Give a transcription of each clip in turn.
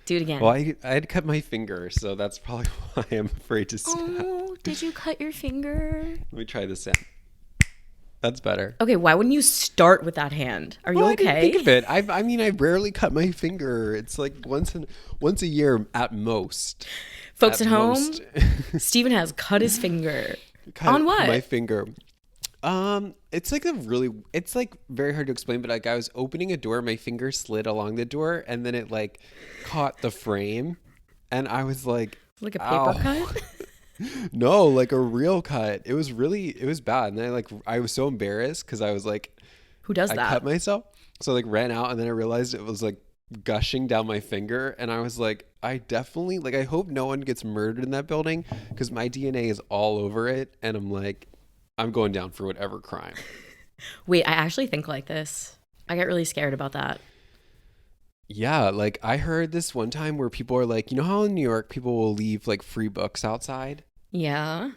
Do it again. Well, I had cut my finger, so that's probably why I'm afraid to snap. Oh, did you cut your finger? Let me try this sound. That's better. Okay, why wouldn't you start with that hand? Are you Well, okay? I didn't think of it. I mean, I rarely cut my finger. It's like once a year at most. Folks at home, most. Steven has cut his finger. Cut On what? My finger. It's like very hard to explain, but like I was opening a door, my finger slid along the door, and then it like caught the frame, and I was like, Like a paper ow. cut? No, like a real cut. It was bad, and I was so embarrassed because I was like, Who does I that? cut myself, so I like ran out, and then I realized it was like gushing down my finger, and I was like, I definitely like, I hope no one gets murdered in that building because my DNA is all over it, and I'm like, I'm going down for whatever crime. Wait, I actually think like this. I get really scared about that. Yeah, like I heard this one time where people are like, you know how in New York people will leave like free books outside? Yeah.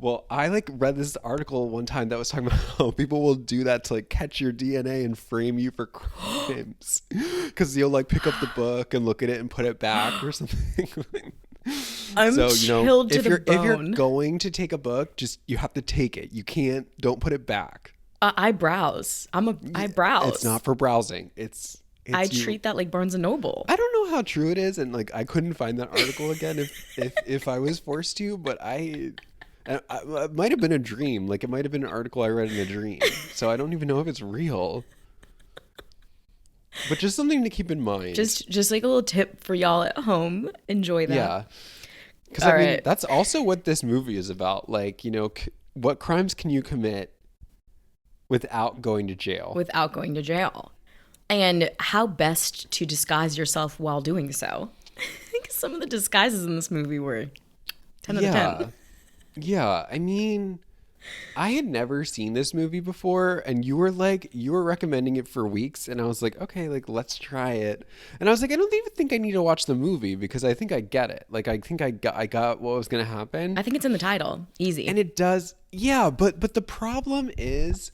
Well, I like read this article one time that was talking about how people will do that to like catch your DNA and frame you for crimes. Because you'll like pick up the book and look at it and put it back or something. I'm chilled to the if you're bone. going to take a book, just you have to take it. You don't put it back. I browse. I browse. It's not for browsing. It's I you. treat that like Barnes and Noble. I don't know how true it is, and like I couldn't find that article again if I was forced to, but it might have been a dream. Like it might have been an article I read in a dream. So I don't even know if it's real. But just something to keep in mind. Just like a little tip for y'all at home. Enjoy that. Yeah. Because All I mean, right. that's also what this movie is about. Like, you know, what crimes can you commit without going to jail? Without going to jail. And how best to disguise yourself while doing so. I think some of the disguises in this movie were 10 out of 10. Yeah. I mean, I had never seen this movie before, and you were recommending it for weeks, and I was like, okay, like let's try it. And I was like, I don't even think I need to watch the movie because I think I get it. Like I think I got what was going to happen. I think it's in the title. Easy. And it does. Yeah, but the problem is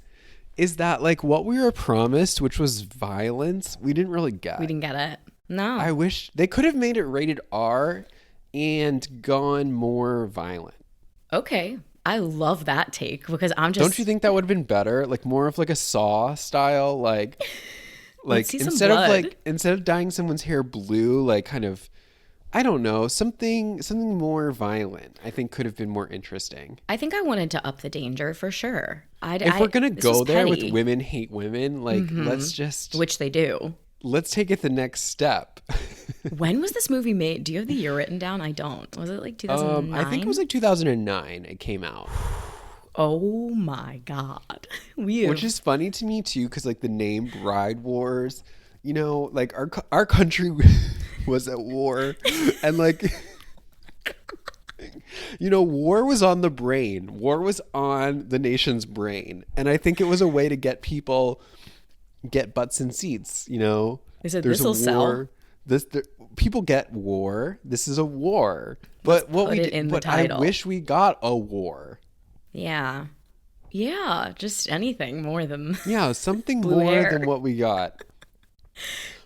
that like what we were promised, which was violence, we didn't really get. We didn't get it. No. I wish they could have made it rated R and gone more violent. Okay. I love that take because I'm just... Don't you think that would have been better? Like more of like a Saw style, like Let's see some instead blood. of dyeing someone's hair blue, like kind of, I don't know, something more violent. I think could have been more interesting. I think I wanted to up the danger for sure. If we're gonna this go was there petty. with women hate women, like Which they do. let's take it the next step. When was this movie made? Do you have the year written down? I don't. Was it like 2009? I think it was like 2009 it came out. Oh my God. Which is funny to me too, because like the name Bride Wars, you know, like our country was at war, and like, you know, war was on the brain. War was on the nation's brain, and I think it was a way to get butts in seats. You know, They said, there's a "This'll sell." war. People get war. This is a war. But what put we it in the but I title. wish we got a war. Yeah. Yeah. Just anything more than... Yeah, something Blue more hair. than what we got.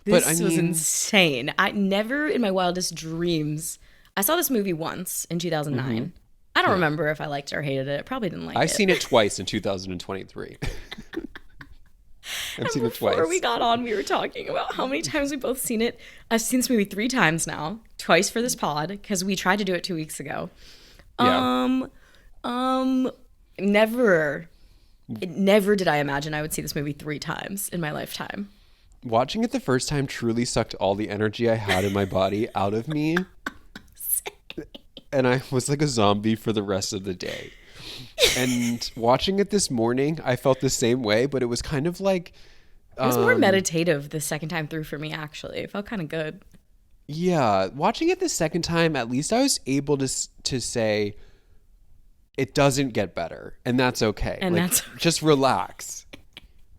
This But I was mean, insane. I never in my wildest dreams... I saw this movie once in 2009. I don't remember if I liked it or hated it. I probably didn't like it. I've seen it twice in 2023. I've seen it twice. Before we got on, we were talking about how many times we both seen it. I've seen this movie 3 times now. Twice for this pod, because we tried to do it 2 weeks ago. Yeah. Never did I imagine I would see this movie 3 times in my lifetime. Watching it the first time truly sucked all the energy I had in my body out of me. And I was like a zombie for the rest of the day. And watching it this morning, I felt the same way, but it was kind of like... It was more meditative the second time through for me, actually. It felt kind of good. Yeah, watching it the second time, at least I was able to say it doesn't get better, and that's okay. And like, that's okay. Just relax.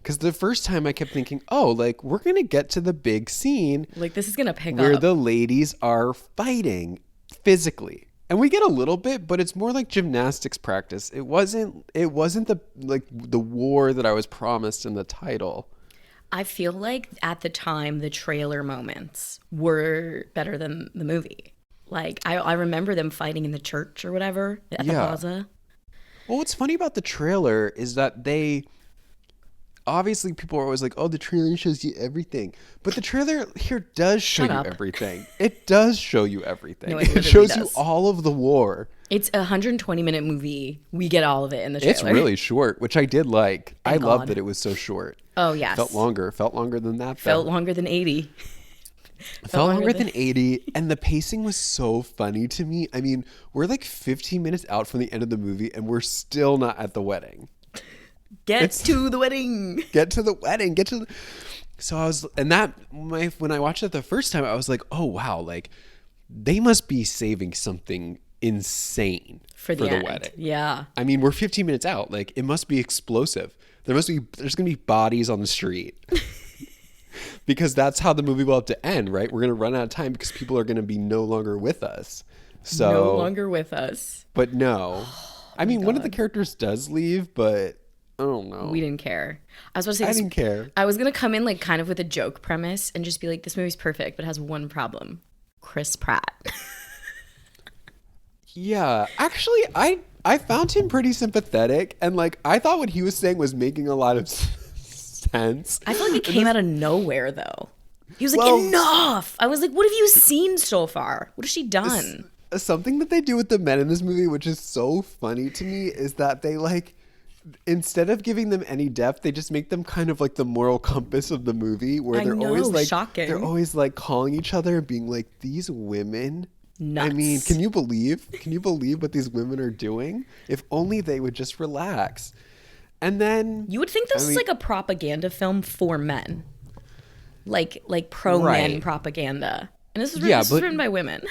Because the first time I kept thinking, oh, like we're gonna get to the big scene, Like, this is going to pick where up. the ladies are fighting physically, and we get a little bit, but it's more like gymnastics practice. It wasn't the war that I was promised in the title. I feel like at the time, the trailer moments were better than the movie. Like, I remember them fighting in the church or whatever at the plaza. Well, what's funny about the trailer is that obviously people are always like, oh, the trailer shows you everything. But the trailer here does show you everything. It does show you everything. No, it shows you all of the war. It's a 120-minute movie. We get all of it in the trailer. It's really short, which I did like. I loved that it was so short. Oh, yes. Felt longer than that. Felt longer than 80. Felt longer than 80, and the pacing was so funny to me. I mean, we're like 15 minutes out from the end of the movie, and we're still not at the wedding. Get to the wedding. So I was, and when I watched it the first time, I was like, oh wow, like they must be saving something insane for the wedding. Yeah. I mean, we're 15 minutes out. Like it must be explosive. There's gonna be bodies on the street. Because that's how the movie will have to end, right? We're going to run out of time because people are going to be no longer with us. So no longer with us. But no. I mean, one of the characters does leave, but I don't know. We didn't care. I was about to say I didn't care. I was going to come in like kind of with a joke premise and just be like, this movie's perfect, but it has one problem. Chris Pratt. Yeah. Actually, I found him pretty sympathetic. And like, I thought what he was saying was making a lot of sense. I feel like it came out of nowhere though. He was like, enough. I was like, what have you seen so far? What has she done? Something that they do with the men in this movie, which is so funny to me, is that they like, instead of giving them any depth, they just make them kind of like the moral compass of the movie, where always like shocking. They're always like calling each other and being like, these women. Nuts. I mean, can you believe what these women are doing? If only they would just relax. And then you would think this is like a propaganda film for men, like pro-men propaganda. And this was written by women.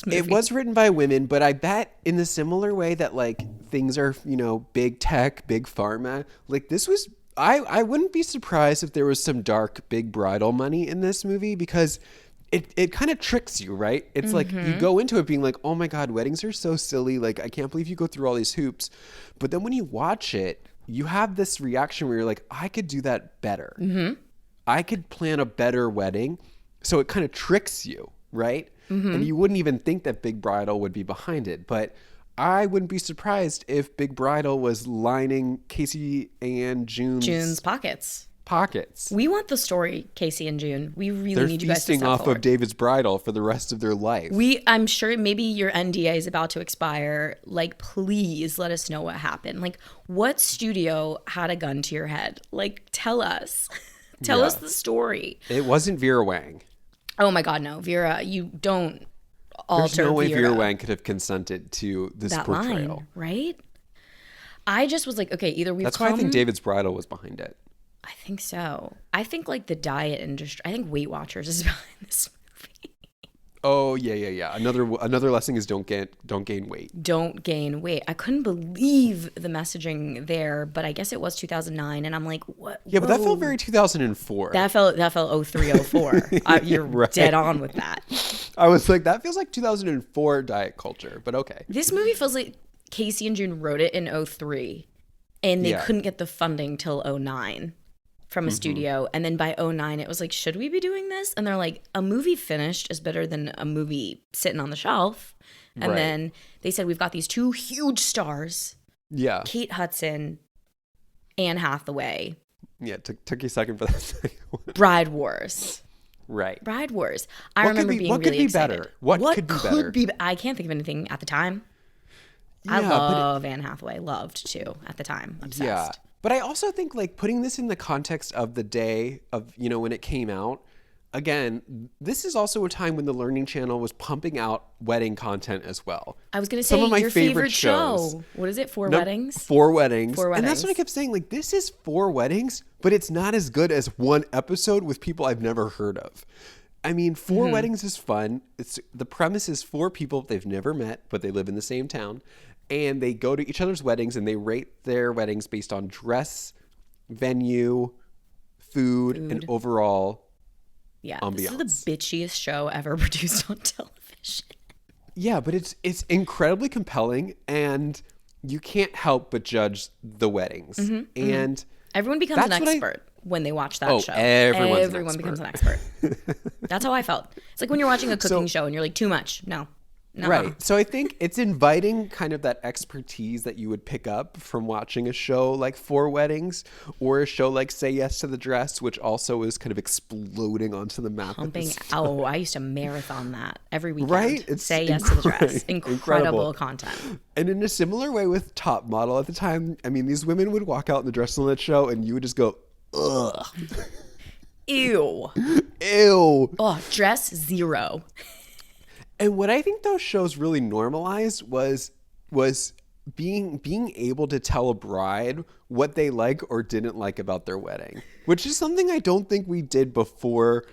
It was written by women, but I bet in the similar way that like things are, you know, big tech, big pharma. Like this was, I wouldn't be surprised if there was some dark big bridal money in this movie, because it kind of tricks you, right? It's like you go into it being like, oh my God, weddings are so silly. Like, I can't believe you go through all these hoops. But then when you watch it, you have this reaction where you're like, I could do that better. Mm-hmm. I could plan a better wedding. So it kind of tricks you, right? Mm-hmm. And you wouldn't even think that Big Bridal would be behind it. But I wouldn't be surprised if Big Bridal was lining Casey and June's pockets. We want the story, Casey and June. We really need you guys to They're feasting step off forward. of David's bridal for the rest of their life. I'm sure maybe your NDA is about to expire. Like, please let us know what happened. Like, what studio had a gun to your head? Like, tell us. Tell us the story. It wasn't Vera Wang. Oh my God, no. Vera, you don't alter There's no way Vera Wang could have consented to this that portrayal. Line, right? I just was like, okay, either we've That's why I think David's bridal was behind it. I think so. I think like the diet industry. I think Weight Watchers is behind this movie. Oh yeah. Another lesson is don't gain weight. Don't gain weight. I couldn't believe the messaging there, but I guess it was 2009, and I'm like, what? Yeah, but that felt very 2004. That felt 0304. You're right. Dead on with that. I was like, that feels like 2004 diet culture, but okay. This movie feels like Casey and June wrote it in 03, and they couldn't get the funding till 09. From a studio, and then by 09 it was like, should we be doing this? And they're like, a movie finished is better than a movie sitting on the shelf. And then they said, we've got these two huge stars, Kate Hudson, Anne Hathaway. Yeah, took you a second for that second one. Bride Wars. Right. Bride Wars. I remember being really excited. What could be better? I can't think of anything at the time. I love Anne Hathaway. Loved too at the time. Obsessed. Yeah. But I also think like putting this in the context of the day of, you know, when it came out, again, this is also a time when the Learning Channel was pumping out wedding content as well. I was going to say, some of my your favorite shows. Show. What is it? Four Weddings? Four Weddings. And that's what I kept saying. Like, this is 4 weddings, but it's not as good as one episode with people I've never heard of. I mean, 4 weddings is fun. The premise is 4 people they've never met, but they live in the same town. And they go to each other's weddings and they rate their weddings based on dress, venue, food. And overall ambiance. This is the bitchiest show ever produced on television. Yeah, but it's incredibly compelling, and you can't help but judge the weddings. And everyone becomes an expert. when they watch that show. Everyone becomes an expert. That's how I felt. It's like when you're watching a cooking show and you're like, too much. No. Right. So I think it's inviting kind of that expertise that you would pick up from watching a show like Four Weddings or a show like Say Yes to the Dress, which also is kind of exploding onto the map. Oh, I used to marathon that every weekend. Right? It's Say Yes to the Dress. Incredible content. And in a similar way with Top Model at the time, I mean, these women would walk out in the dress on that show and you would just go, ugh. Ew. Oh, dress 0. And what I think those shows really normalized was being able to tell a bride what they like or didn't like about their wedding, which is something I don't think we did before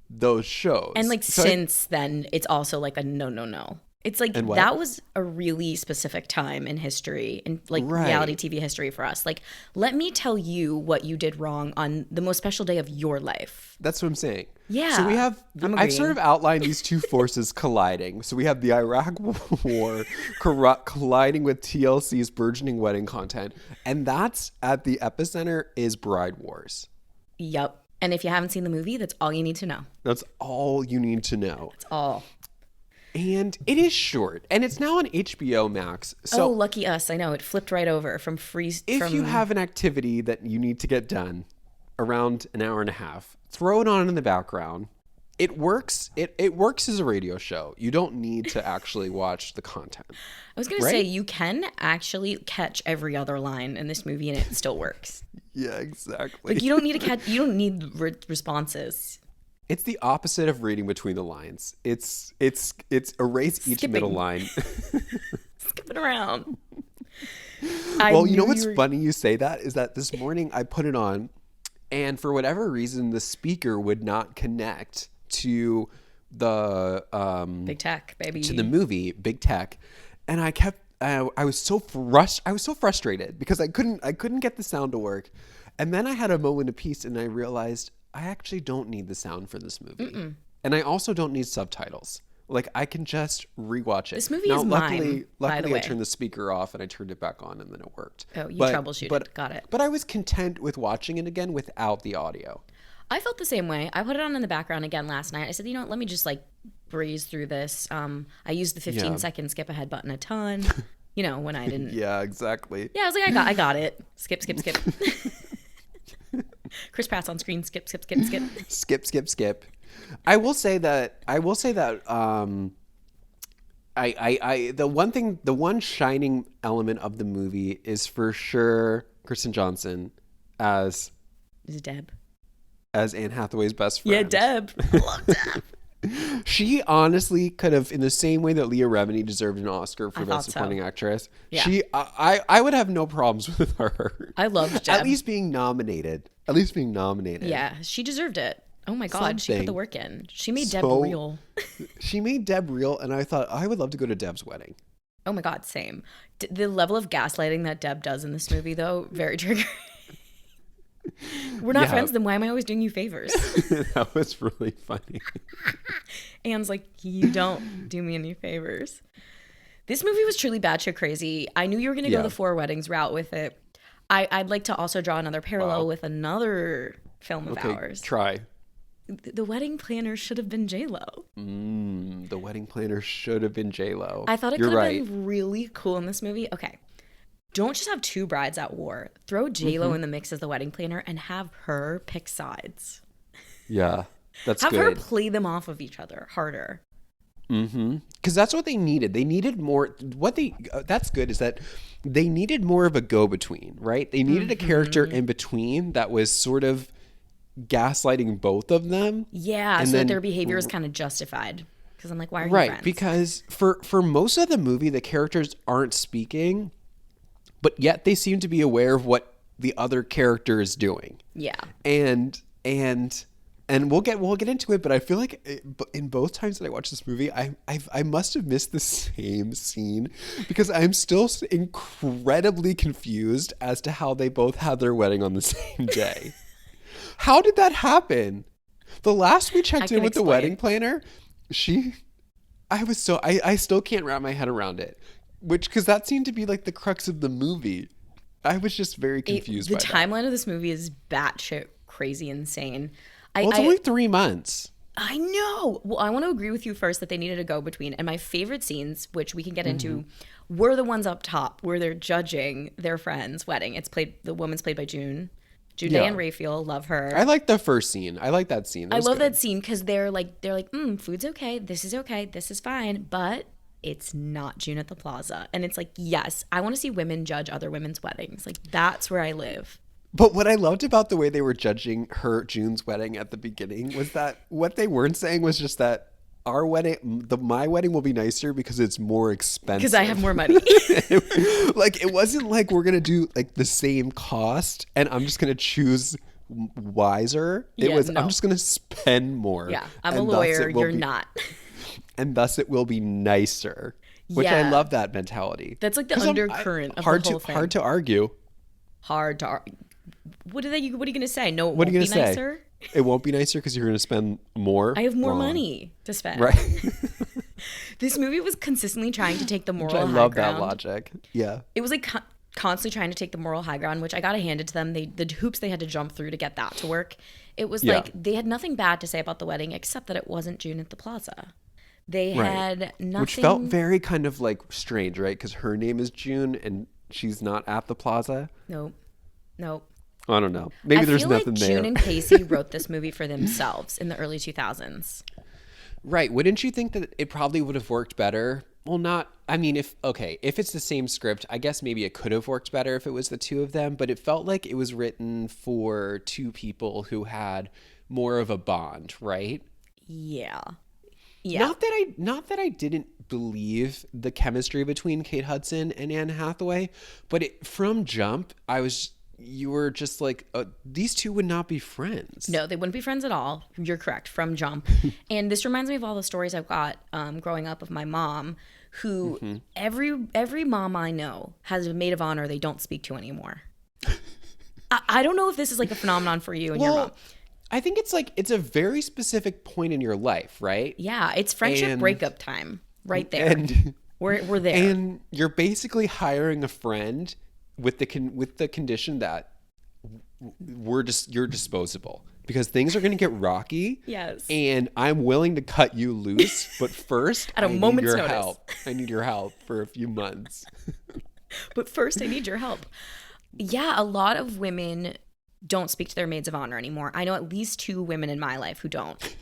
those shows. And like since then, it's also like a no. It's like that was a really specific time in history, in like reality TV history for us. Like, let me tell you what you did wrong on the most special day of your life. That's what I'm saying. Yeah. So we have, I've sort of outlined these two forces colliding. So we have the Iraq War colliding with TLC's burgeoning wedding content. And that's at the epicenter is Bride Wars. Yep. And if you haven't seen the movie, that's all you need to know. That's all you need to know. That's all. And it is short, and it's now on HBO Max. So lucky us. I know, it flipped right over from free. If you have an activity that you need to get done around an hour and a half, throw it on in the background. It works. It works as a radio show. You don't need to actually watch the content. I was going to say, you can actually catch every other line in this movie, and it still works. Yeah, exactly. Like, you don't need to catch. You don't need responses. It's the opposite of reading between the lines. It's erase each middle line. Skipping around. Well, you know what's funny you say that is that this morning I put it on, and for whatever reason the speaker would not connect to the Big Tech, baby. To the movie Big Tech, and I was so frustrated because I couldn't get the sound to work. And then I had a moment of peace and I realized I actually don't need the sound for this movie. Mm-mm. And I also don't need subtitles. Like, I can just rewatch it. This movie is mine, by the way. I turned the speaker off and I turned it back on and then it worked. Oh, you troubleshooted. Got it. But I was content with watching it again without the audio. I felt the same way. I put it on in the background again last night. I said, you know what, let me just like breeze through this. I used the 15-second skip ahead button a ton. You know, when I didn't. Yeah, exactly. Yeah, I was like, I got it. Skip. Chris Pratt's on screen. Skip. Skip. I will say that the one shining element of the movie is for sure Kristen Johnson as Deb. As Anne Hathaway's best friend. Yeah, Deb. I love Deb. She honestly could have, in the same way that Leah Remini deserved an Oscar for Best Supporting Actress. Yeah. I would have no problems with her. I loved Deb. At least being nominated. Yeah, she deserved it. Oh my God, she put the work in. She made Deb real. She made Deb real, and I thought, I would love to go to Deb's wedding. Oh my God, same. The level of gaslighting that Deb does in this movie, though, very triggering. We're not friends, then why am I always doing you favors? That was really funny. Anne's like, you don't do me any favors. This movie was truly batshit crazy. I knew you were going to go the Four Weddings route with it. I'd like to also draw another parallel with another film of ours. Try. The wedding planner should have been J-Lo. The wedding planner should have been J-Lo. I thought it could have been really cool in this movie. Okay. Don't just have two brides at war. Throw J-Lo in the mix as the wedding planner and have her pick sides. Yeah, that's good. Have her play them off of each other harder. Mm-hmm. Because that's what they needed. They needed more. That's good is that they needed more of a go-between, right? They needed a character in between that was sort of gaslighting both of them. Yeah, so that their behavior is kind of justified. Because I'm like, why are you friends? Right, because for most of the movie, the characters aren't speaking, but yet they seem to be aware of what the other character is doing. Yeah. And we'll get into it, but I feel like in both times that I watched this movie, I must have missed the same scene because I'm still incredibly confused as to how they both had their wedding on the same day. How did that happen? The last we checked in with the wedding planner, I still can't wrap my head around it. Because that seemed to be like the crux of the movie. I was just very confused by that. The timeline of this movie is batshit crazy insane. Well, it's only 3 months. I know. Well, I want to agree with you first that they needed a go-between. And my favorite scenes, which we can get into, were the ones up top where they're judging their friend's wedding. The woman's played by June. Diane Raphael, love her. I like the first scene. I like that scene. I love that scene because they're like, food's okay. This is fine. But it's not June at the Plaza. And it's like, yes, I want to see women judge other women's weddings. Like, that's where I live. But what I loved about the way they were judging June's wedding at the beginning was that what they weren't saying was just that our wedding, my wedding will be nicer because it's more expensive. Because I have more money. Like, it wasn't like we're going to do like the same cost and I'm just going to choose wiser. I'm just going to spend more. Yeah, I'm a lawyer. You're not. And thus it will be nicer. Which I love that mentality. That's like the undercurrent of the whole thing. Hard to argue. Hard to argue. What are you going to say? No, it what won't be nicer? It won't be nicer because you're going to spend more. I have more money to spend. Right. This movie was consistently trying to take the moral high ground. I love that logic. Yeah. It was like constantly trying to take the moral high ground, which I got to hand it to them. The hoops they had to jump through to get that to work. It was like they had nothing bad to say about the wedding except that it wasn't June at the Plaza. They had nothing. Which felt very kind of like strange, right? Because her name is June and she's not at the Plaza. Nope. I don't know. Maybe there's nothing there. June and Casey wrote this movie for themselves in the early 2000s. Right. Wouldn't you think that it probably would have worked better? Well, if it's the same script, I guess maybe it could have worked better if it was the two of them, but it felt like it was written for two people who had more of a bond, right? Yeah. Not that I didn't believe the chemistry between Kate Hudson and Anne Hathaway, but from jump, you were just like, these two would not be friends. No, they wouldn't be friends at all. You're correct, from jump. And this reminds me of all the stories I've got growing up of my mom, who every mom I know has a maid of honor they don't speak to anymore. I don't know if this is like a phenomenon for you and your mom. I think it's a very specific point in your life, right? Yeah, it's friendship breakup time right there. And we're there. And you're basically hiring a friend with the condition that you're disposable because things are going to get rocky. Yes. And I'm willing to cut you loose, but first at a moment's notice. Help. I need your help for a few months. But first I need your help. Yeah, a lot of women don't speak to their maids of honor anymore. I know at least 2 women in my life who don't.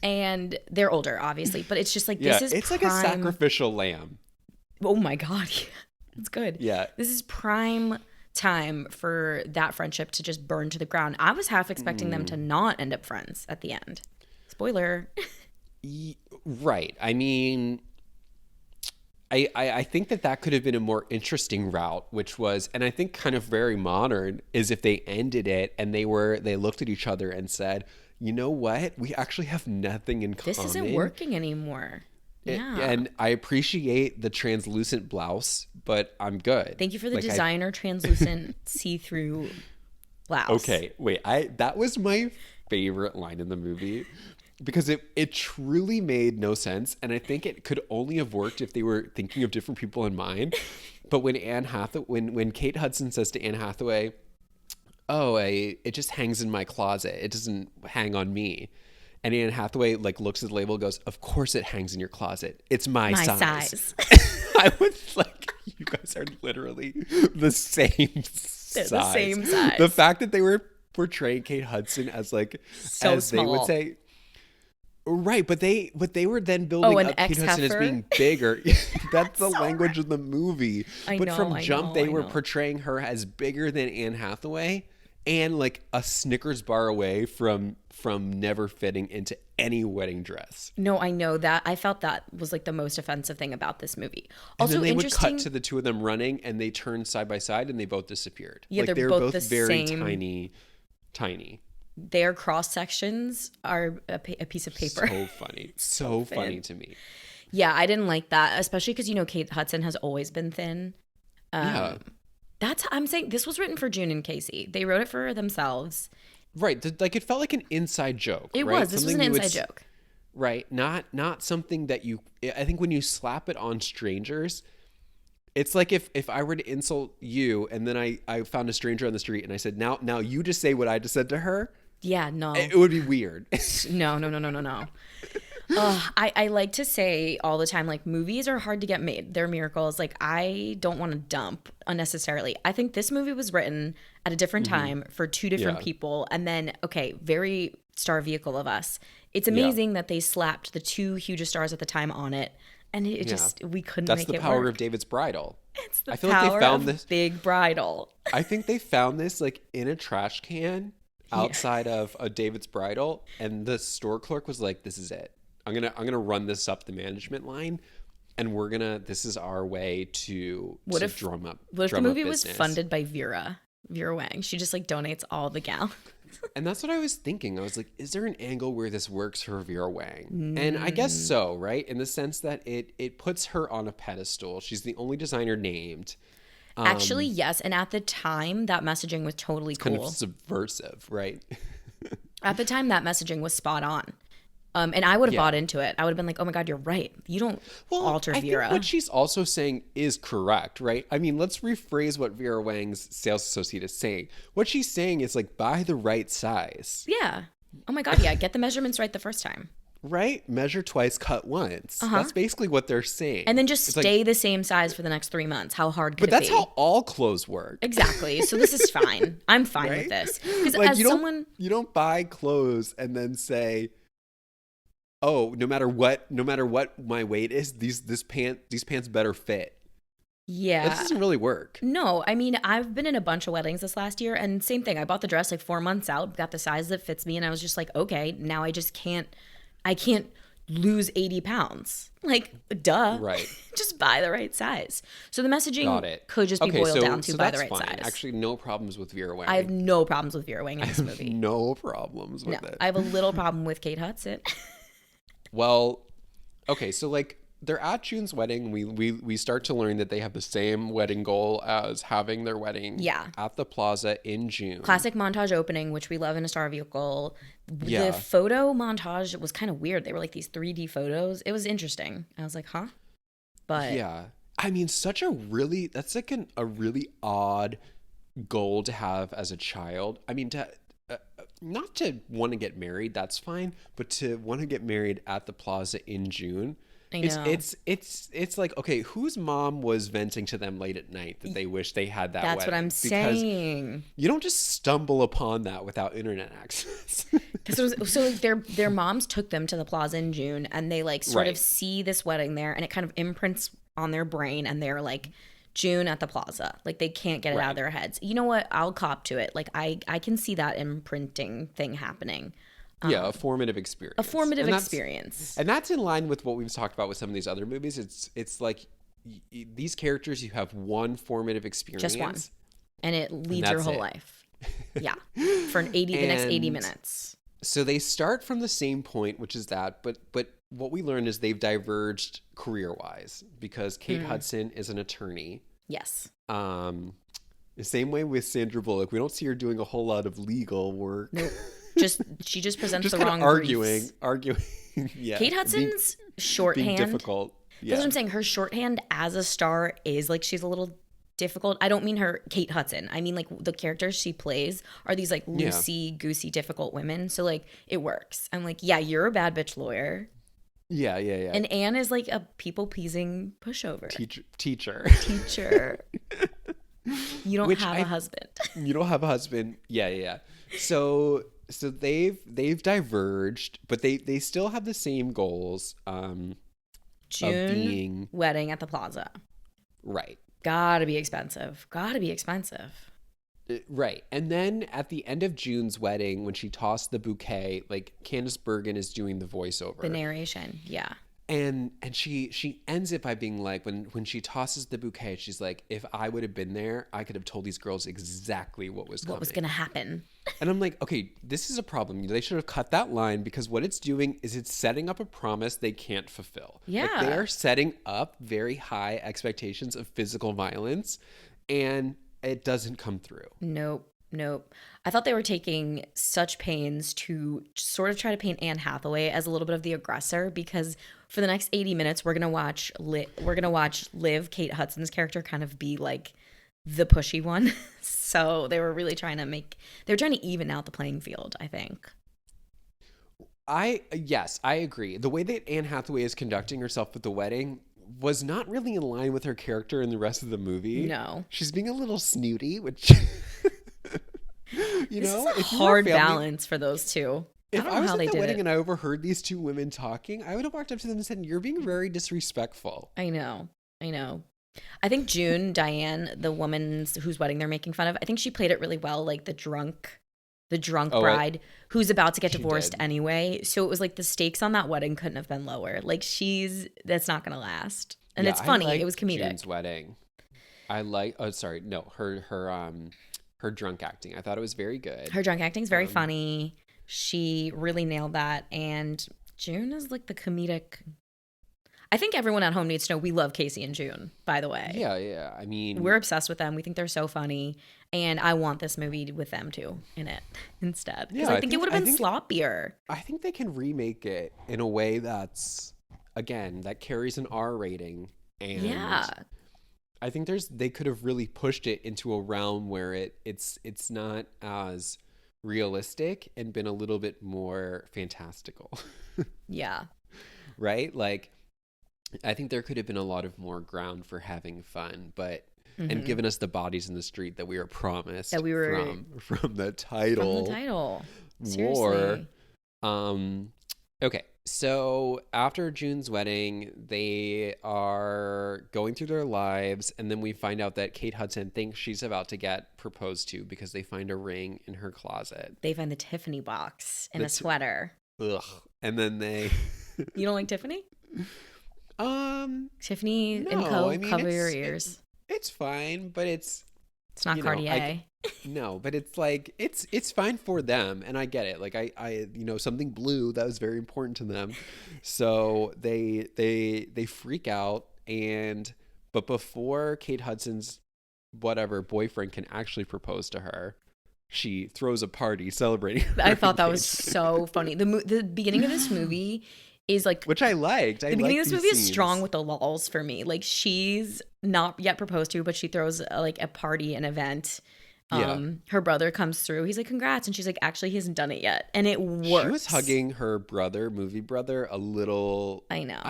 And they're older, obviously, but it's just like it's like a sacrificial lamb. Oh my God. It's good. Yeah. This is prime time for that friendship to just burn to the ground. I was half expecting them to not end up friends at the end. Spoiler. Right. I mean, I think that could have been a more interesting route, which was, and I think kind of very modern, is if they ended it and they looked at each other and said, you know what? We actually have nothing in common. This isn't working anymore. Yeah. And I appreciate the translucent blouse, but I'm good. Thank you for the designer translucent see-through blouse. Okay, wait. That was my favorite line in the movie because it truly made no sense, and I think it could only have worked if they were thinking of different people in mind. But when when Kate Hudson says to Anne Hathaway, "Oh, it just hangs in my closet. It doesn't hang on me." And Anne Hathaway looks at the label and goes, "Of course it hangs in your closet. It's my size." I was like, you guys are literally the same size. They're the same size. The fact that they were portraying Kate Hudson as so as small. They would say, right, but they were then building up Kate Hudson as being bigger. That's the language of the movie. From jump, they were portraying her as bigger than Anne Hathaway. And a Snickers bar away from never fitting into any wedding dress. No, I know that. I felt that was the most offensive thing about this movie. Also, and then they would cut to the two of them running, and they turned side by side, and they both disappeared. Yeah, they were both the very same. tiny. Their cross sections are a piece of paper. So funny, so funny to me. Yeah, I didn't like that, especially because Kate Hudson has always been thin. Yeah. I'm saying this was written for June and Casey. They wrote it for themselves. Right. It felt like an inside joke. It right? was. This was an inside joke. Right. Not something that I think when you slap it on strangers, it's like if I were to insult you and then I found a stranger on the street and I said, now you just say what I just said to her. Yeah, no. It would be weird. No. I like to say all the time, like, movies are hard to get made. They're miracles. Like, I don't want to dump unnecessarily. I think this movie was written at a different time for two different people. And then, okay, very star vehicle of us. It's amazing that they slapped the two hugest stars at the time on it. And it just, we couldn't make it work. That's the power of David's Bridal. It's the power of this Big Bridal. I think they found this like in a trash can outside of a David's Bridal, and the store clerk was like, "This is it. I'm gonna run this up the management line, and this is our way to drum up." What if the movie was funded by Vera Wang? She just like donates all the gallons. And that's what I was thinking. I was like, is there an angle where this works for Vera Wang? And I guess so, right? In the sense that it puts her on a pedestal. She's the only designer named. Actually, yes. And at the time, that messaging was totally cool. Kind of subversive, right? At the time, that messaging was spot on. And I would have bought into it. I would have been like, oh my God, you're right. You don't alter Vera. I think what she's also saying is correct, right? I mean, let's rephrase what Vera Wang's sales associate is saying. What she's saying is like, buy the right size. Yeah. Oh my God, yeah. Get the measurements right the first time. Right? Measure twice, cut once. That's basically what they're saying. And then just stay the same size for the next 3 months. How hard could it be? But that's how all clothes work. Exactly. So this is fine. I'm fine with this. Because like, as you don't buy clothes and then say, oh, no matter what my weight is, these pants better fit. Yeah. That doesn't really work. No, I mean, I've been in a bunch of weddings this last year, and same thing. I bought the dress like 4 months out, got the size that fits me, and I was just like, okay, now I can't lose 80 pounds. Like, duh. Right. Just buy the right size. So the messaging could just be boiled down to buy the right size. Actually, no problems with Vera Wang. I have no problems with Vera Wang in this movie. No problems with it. I have a little problem with Kate Hudson. Well, okay, so like they're at June's wedding. We start to learn that they have the same wedding goal as having their wedding at the plaza in June. Classic montage opening, which we love in a star vehicle. Yeah. The photo montage was kind of weird. They were like these 3D photos. It was interesting. I was like, huh? But yeah, I mean, that's like a really odd goal to have as a child. I mean, not to want to get married, that's fine, but to want to get married at the plaza in June, it's like, okay, whose mom was venting to them late at night that they wish they had that That's wedding? What I'm saying. You don't just stumble upon that without internet access. So their moms took them to the plaza in June, and they like sort of see this wedding there, and it kind of imprints on their brain, and they're like, June at the plaza. Like, they can't get it out of their heads. You know what? I'll cop to it. Like, I can see that imprinting thing happening. Yeah, a formative experience. A formative experience. And that's in line with what we've talked about with some of these other movies. It's like these characters, you have one formative experience. Just one. And it leads your whole life. Yeah. For the next 80 minutes. So they start from the same point, which is that, but what we learned is they've diverged career-wise because Kate Hudson is an attorney. Yes. The same way with Sandra Bullock. We don't see her doing a whole lot of legal work. Nope. She just presents the wrong arguing. Yeah. Kate Hudson's shorthand. Being difficult. Yeah. That's what I'm saying. Her shorthand as a star is like she's a little difficult. I don't mean her Kate Hudson. I mean like the characters she plays are these like loosey-goosey difficult women. So like it works. I'm like, yeah, you're a bad bitch lawyer. Yeah. And Anne is like a people-pleasing pushover. Teacher. You don't have a husband. You don't have a husband. Yeah. So they've diverged, but they still have the same goals. June wedding at the plaza. Right. Gotta be expensive. Right. And then at the end of June's wedding, when she tossed the bouquet, like Candice Bergen is doing the voiceover. The narration. Yeah. And she ends it by being like, when she tosses the bouquet, she's like, if I would have been there, I could have told these girls exactly what was coming. What was going to happen. And I'm like, okay, this is a problem. They should have cut that line because what it's doing is it's setting up a promise they can't fulfill. Yeah. Like they are setting up very high expectations of physical violence and it doesn't come through. Nope. I thought they were taking such pains to sort of try to paint Anne Hathaway as a little bit of the aggressor because for the next 80 minutes we're gonna watch Liv, Kate Hudson's character, kind of be like the pushy one. So they were really trying to even out the playing field, I think. Yes, I agree. The way that Anne Hathaway is conducting herself at the wedding was not really in line with her character in the rest of the movie. No. She's being a little snooty, which This is a hard balance for those two. If I was at the wedding and I overheard these two women talking, I would have walked up to them and said, "You're being very disrespectful." I know. I think June, Diane, the woman whose wedding they're making fun of, I think she played it really well, like the drunk bride who's about to get divorced anyway. So it was like the stakes on that wedding couldn't have been lower. Like that's not going to last. And it's funny. It was comedic. June's wedding. Her drunk acting. I thought it was very good. Her drunk acting is very funny. She really nailed that. And June is like the comedic. I think everyone at home needs to know we love Casey and June, by the way. Yeah. I mean, we're obsessed with them. We think they're so funny. And I want this movie with them too in it instead. Because I think it would have been sloppier. I think they can remake it in a way that's, again, that carries an R rating. And yeah. I think they could have really pushed it into a realm where it's not as realistic and been a little bit more fantastical. Yeah. Right? Like, I think there could have been a lot of more ground for having fun, but and given us the bodies in the street that we were promised from the title. From the title. Seriously. Okay. So after June's wedding, they are going through their lives, and then we find out that Kate Hudson thinks she's about to get proposed to because they find a ring in her closet. They find the Tiffany box in a sweater. Ugh. And then they... You don't like Tiffany? Tiffany and Co. Cover your ears. It's fine, but it's not Cartier. No, but it's like it's fine for them, and I get it. Like I something blue that was very important to them, so they freak out, but before Kate Hudson's boyfriend can actually propose to her, she throws a party celebrating. I thought that was so funny. The beginning of this movie is like, which I liked. The beginning of this movie is strong with the lulls for me. Like, she's not yet proposed to, but she throws a party, an event. Her brother comes through. He's like, "Congrats," and she's like, "Actually, he hasn't done it yet," and it works. She was hugging her movie brother, a little. I know.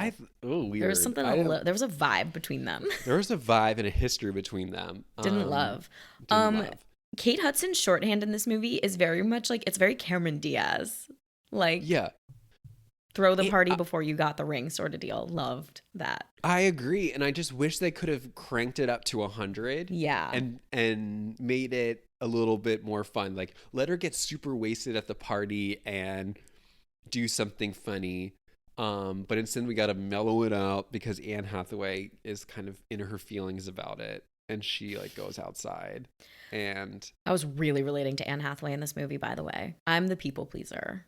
Weird. There was something. There was a vibe between them. There was a vibe and a history between them. Didn't love. Kate Hudson's shorthand in this movie is very much like, it's very Cameron Diaz. Like, yeah. Throw the party before you got the ring sort of deal. Loved that. I agree. And I just wish they could have cranked it up to 100. Yeah. And made it a little bit more fun. Like, let her get super wasted at the party and do something funny. But instead we got to mellow it out because Anne Hathaway is kind of in her feelings about it. And she goes outside. And I was really relating to Anne Hathaway in this movie, by the way. I'm the people pleaser.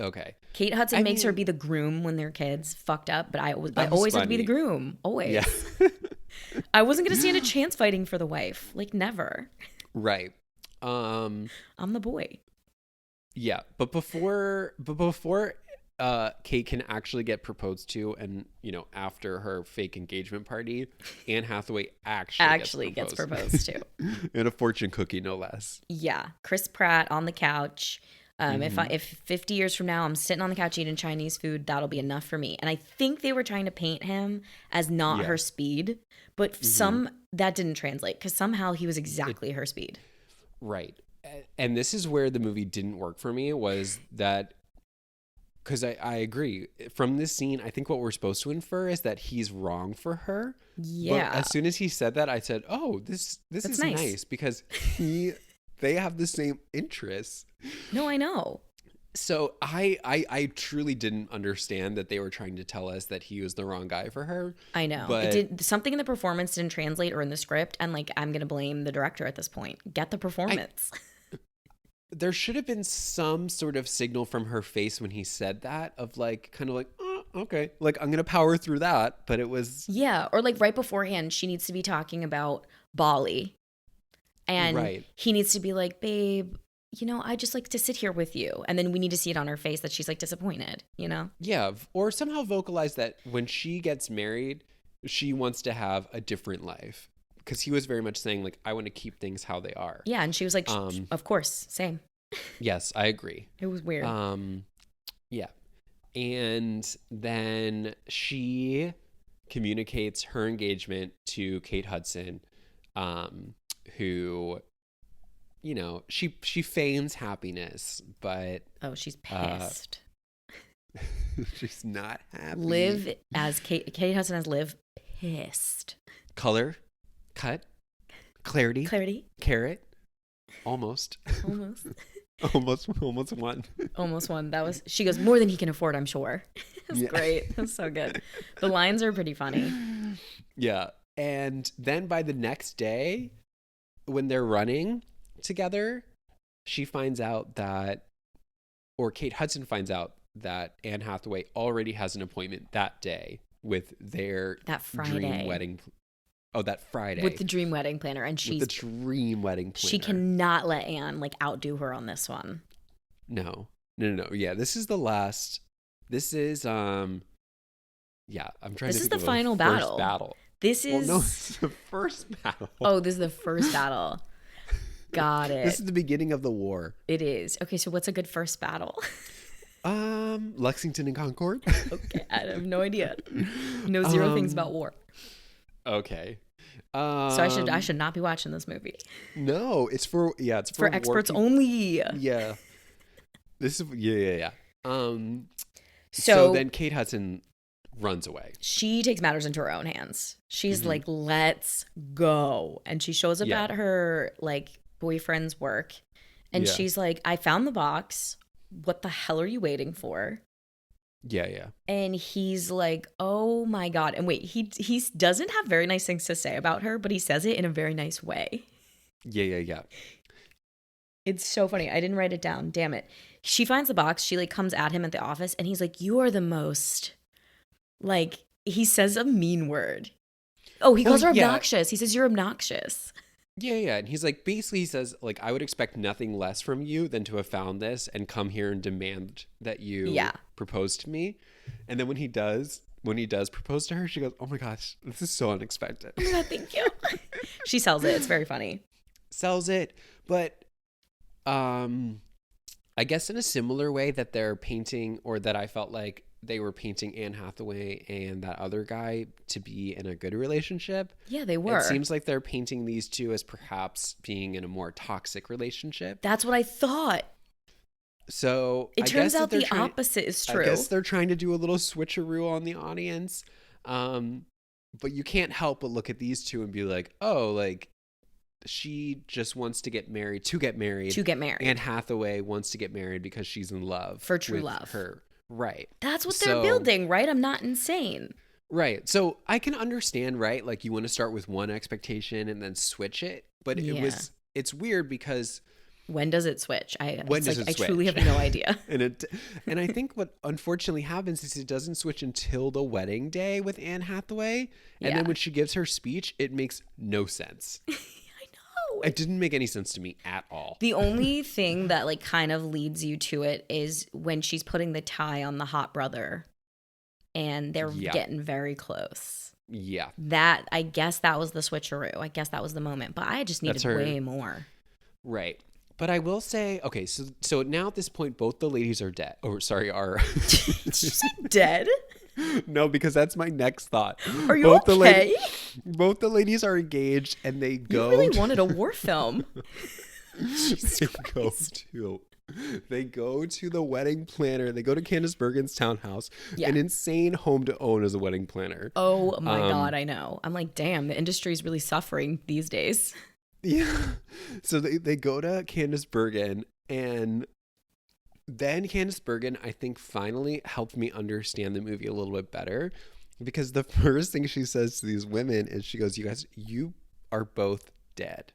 Okay. Kate Hudson makes her be the groom when they're kids. Fucked up, but I always had to be the groom. Always. Yeah. I wasn't going to stand a chance fighting for the wife. Like, never. Right. I'm the boy. Yeah, but before Kate can actually get proposed to, and after her fake engagement party, Anne Hathaway actually gets proposed to. In a fortune cookie, no less. Yeah. Chris Pratt on the couch. If 50 years from now I'm sitting on the couch eating Chinese food, that'll be enough for me. And I think they were trying to paint him as not her speed, but that didn't translate because somehow he was exactly her speed. Right. And this is where the movie didn't work for me, was that, because I agree. From this scene, I think what we're supposed to infer is that he's wrong for her. Yeah. But as soon as he said that, I said, oh, this is nice because they have the same interests. No, I know. So I truly didn't understand that they were trying to tell us that he was the wrong guy for her. I know. But something in the performance didn't translate, or in the script, and I'm going to blame the director at this point. Get the performance. There should have been some sort of signal from her face when he said that, of oh, okay. I'm going to power through that. But it was... Yeah. Or right beforehand, she needs to be talking about Bali. And he needs to be like, babe, I just like to sit here with you. And then we need to see it on her face that she's disappointed, Yeah. Or somehow vocalize that when she gets married, she wants to have a different life. because he was very much saying like, I want to keep things how they are. Yeah, and she was like, of course, same. Yes, I agree. It was weird. Yeah. And then she communicates her engagement to Kate Hudson, who, you know, she feigns happiness, but she's pissed. She's not happy. Liv as Kate Hudson as Liv, pissed. Color, cut, clarity, carrot, almost won. Almost won. That was, she goes, more than he can afford, I'm sure. It was great. It was so good. The lines are pretty funny. Yeah. And then by the next day, when they're running together, she finds out that, or Kate Hudson finds out that Anne Hathaway already has an appointment that day with their dream wedding. Oh, that Friday. With the dream wedding planner. And she's with the dream wedding planner. She cannot let Anne like outdo her on this one. No. Yeah, this is the last. This is I'm trying to think the final battle. This is no, this is the first battle. Oh, this is the first battle. Got it. This is the beginning of the war. It is. Okay, so what's a good first battle? Lexington and Concord. Okay, I have no idea. Know zero things about war. Okay. So I should not be watching this movie. No, it's for experts only. Yeah. This is yeah. So then Kate Hudson runs away. She takes matters into her own hands. She's like, let's go. And she shows up at her like boyfriend's work. And she's like, I found the box. What the hell are you waiting for? Yeah. And he's like, oh my God. And wait, he doesn't have very nice things to say about her, but he says it in a very nice way. Yeah. It's so funny. I didn't write it down. Damn it. She finds the box. She like comes at him at the office and he's like, you are the most, like, he says a mean word. Oh, he calls her obnoxious. He says, you're obnoxious. Yeah. And he's like, basically he says, like, I would expect nothing less from you than to have found this and come here and demand that you propose to me. And then when he does propose to her, she goes, oh my gosh, this is so unexpected. Oh my God, thank you. She sells it. It's very funny. Sells it. But I guess in a similar way that they're painting, or that I felt like they were painting Anne Hathaway and that other guy to be in a good relationship. Yeah, they were. It seems like they're painting these two as perhaps being in a more toxic relationship. That's what I thought. So it turns out the opposite is true. I guess they're trying to do a little switcheroo on the audience. But you can't help but look at these two and be like, oh, like she just wants to get married. Anne Hathaway wants to get married because she's in love. For true love. Her. Right. That's what they're building, right? I'm not insane. Right. So I can understand, right? Like you want to start with one expectation and then switch it. But it's weird because when does it switch? I switch? Truly have no idea. and I think what unfortunately happens is it doesn't switch until the wedding day with Anne Hathaway. And then when she gives her speech, it makes no sense. It didn't make any sense to me at all. The only thing that like kind of leads you to it is when she's putting the tie on the hot brother and they're getting very close. Yeah. I guess that was the switcheroo. I guess that was the moment, but I just needed way more. Right. But I will say, okay, so now at this point, both the ladies are dead. Or sorry, are dead? No, because that's my next thought. Are you okay? Both the ladies are engaged, and they go. You really wanted a war film. They go to the wedding planner. They go to Candice Bergen's townhouse. An insane home to own as a wedding planner. Oh my God, I know. I'm like, damn, the industry is really suffering these days. Yeah. So they go to Candice Bergen, and then Candice Bergen, I think, finally helped me understand the movie a little bit better, because the first thing she says to these women is she goes, you guys, you are both dead.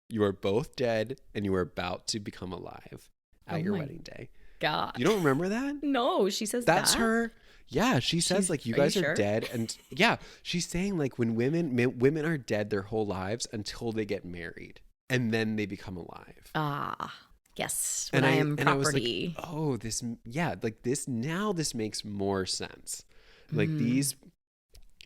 You are both dead, and you are about to become alive at your wedding day. God. You don't remember that? No, she says that. That's her. Yeah, she says like you guys are dead, and she's saying like when women are dead their whole lives until they get married, and then they become alive. Yes, when I am property. I was like, oh, this makes more sense. Like these,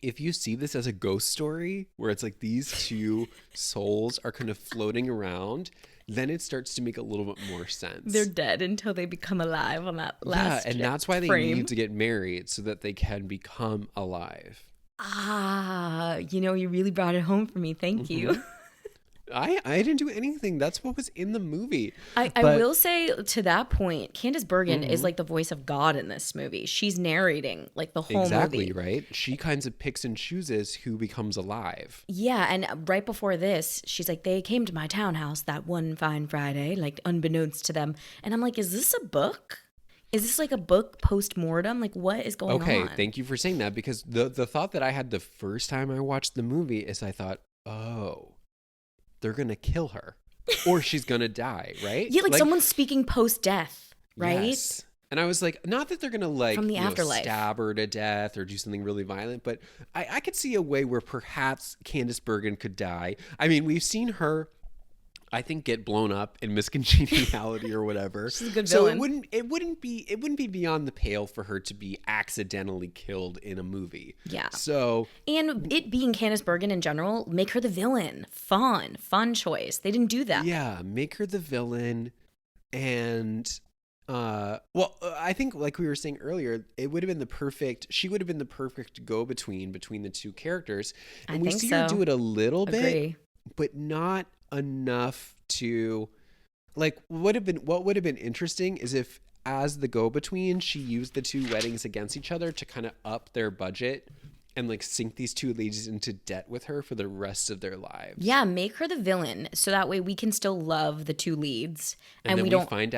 if you see this as a ghost story where it's like these two souls are kind of floating around, then it starts to make a little bit more sense. They're dead until they become alive on that last and that's why they frame. need to get married so that they can become alive. You really brought it home for me. Thank you. I didn't do anything. That's what was in the movie. I will say to that point, Candice Bergen is like the voice of God in this movie. She's narrating like the whole movie. Exactly, right? She kinds of picks and chooses who becomes alive. Yeah, and right before this, she's like, they came to my townhouse that one fine Friday, like unbeknownst to them. And I'm like, is this a book? Is this like a book post-mortem? Like, what is going on? Okay, thank you for saying that, because the thought that I had the first time I watched the movie is I thought, oh, they're going to kill her or she's going to die, right? Yeah, like someone's speaking post-death, right? Yes. And I was like, not that they're going to like from the afterlife stab her to death or do something really violent, but I could see a way where perhaps Candice Bergen could die. I mean, we've seen her, I think, get blown up in Miss Congeniality or whatever. She's a good villain. So it wouldn't be beyond the pale for her to be accidentally killed in a movie. Yeah. So, and it being Candice Bergen in general, make her the villain. Fun choice. They didn't do that. Yeah, make her the villain. And I think, like we were saying earlier, she would have been the perfect go-between between the two characters. And we see her do it a little bit, but not enough to, like, what would have been interesting is if, as the go-between, she used the two weddings against each other to kind of up their budget and like sink these two ladies into debt with her for the rest of their lives. Yeah, make her the villain so that way we can still love the two leads. And then we find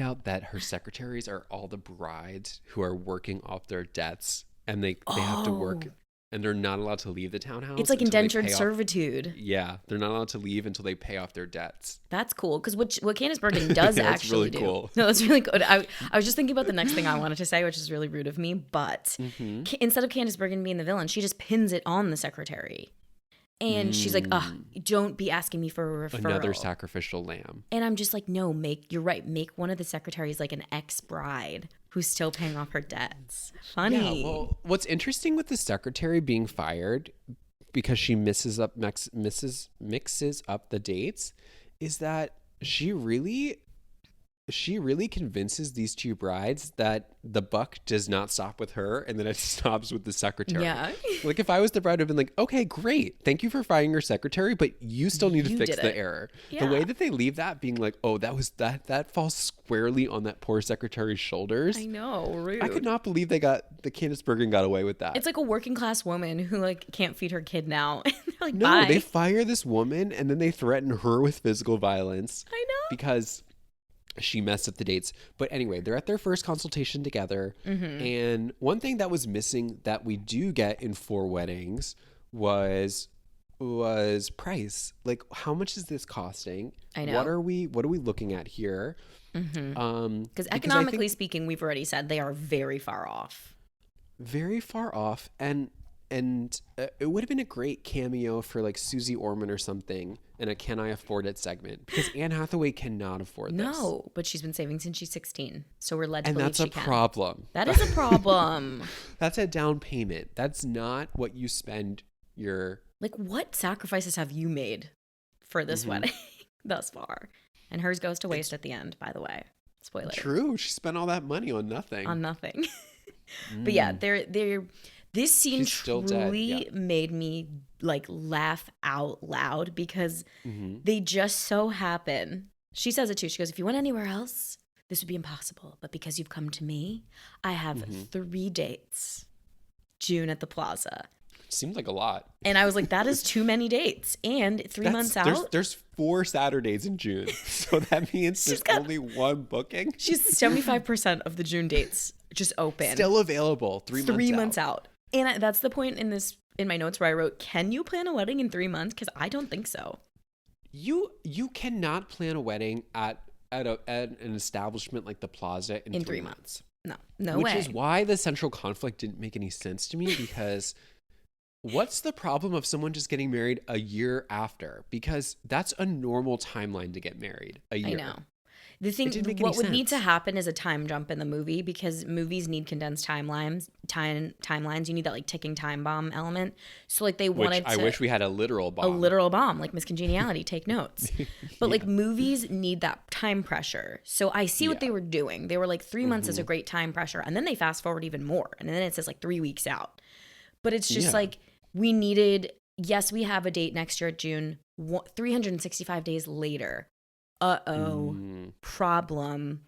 out that her secretaries are all the brides who are working off their debts, and they have to work. And they're not allowed to leave the townhouse. It's like indentured servitude. Yeah, they're not allowed to leave until they pay off their debts. That's cool, because what Candice Bergen does actually do. Cool. No, it's really good. I was just thinking about the next thing I wanted to say, which is really rude of me. But instead of Candice Bergen being the villain, she just pins it on the secretary. And she's like, don't be asking me for a referral. Another sacrificial lamb. And I'm just like, no, you're right. Make one of the secretaries like an ex-bride who's still paying off her debts. Funny. Yeah, well, what's interesting with the secretary being fired because she mixes up the dates is that she really convinces these two brides that the buck does not stop with her and that it stops with the secretary. Yeah. Like, if I was the bride, I'd been like, okay, great. Thank you for firing your secretary, but you still need to fix the error. Yeah. The way that they leave that being like, oh, that falls squarely on that poor secretary's shoulders. I know, rude. I could not believe the Candice Bergen got away with that. It's like a working class woman who like can't feed her kid now. Like, no, bye. They fire this woman and then they threaten her with physical violence. I know. Because she messed up the dates. But anyway, they're at their first consultation together. And one thing that was missing that we do get in 4 weddings was price. Like, how much is this costing? I know. What are we looking at here? Because economically speaking, we've already said they are very far off. Very far off. And it would have been a great cameo for like Susie Orman or something in a Can I Afford It segment, because Anne Hathaway cannot afford this. No, but she's been saving since she's 16. So we're led to believe she can. And that's a problem. That is a problem. That's a down payment. That's not what you spend your... Like, what sacrifices have you made for this wedding thus far? And hers goes to waste at the end, by the way. Spoiler. True. She spent all that money on nothing. But yeah, this scene truly made me like laugh out loud because they just so happen. She says it too. She goes, if you went anywhere else, this would be impossible. But because you've come to me, I have 3 dates. June at the Plaza. Seems like a lot. And I was like, that is too many dates. And 3 months out. There's 4 Saturdays in June. So that means there's only 1 booking. She's 75% of the June dates just open. Still available 3 months out. And that's the point in my notes where I wrote, can you plan a wedding in 3 months? Because I don't think so. You cannot plan a wedding at an establishment like the Plaza in 3 months. No way. Which is why the central conflict didn't make any sense to me, because what's the problem of someone just getting married a year after? Because that's a normal timeline to get married, a year. I know. The thing, It didn't make what any would need to sense. happen is a time jump in the movie because movies need condensed timelines. You need that like ticking time bomb element. So like they Which wanted I to wish we had a literal a bomb. literal bomb, like Miss Congeniality, take notes. But like Yeah. movies need that time pressure. So I see what Yeah. they were doing. They were like 3 months is a great time pressure, and then they fast forward even more, and then it says like 3 weeks out. But it's just Yeah. like we needed. Yes, we have a date next year at June. 365 days later. Problem.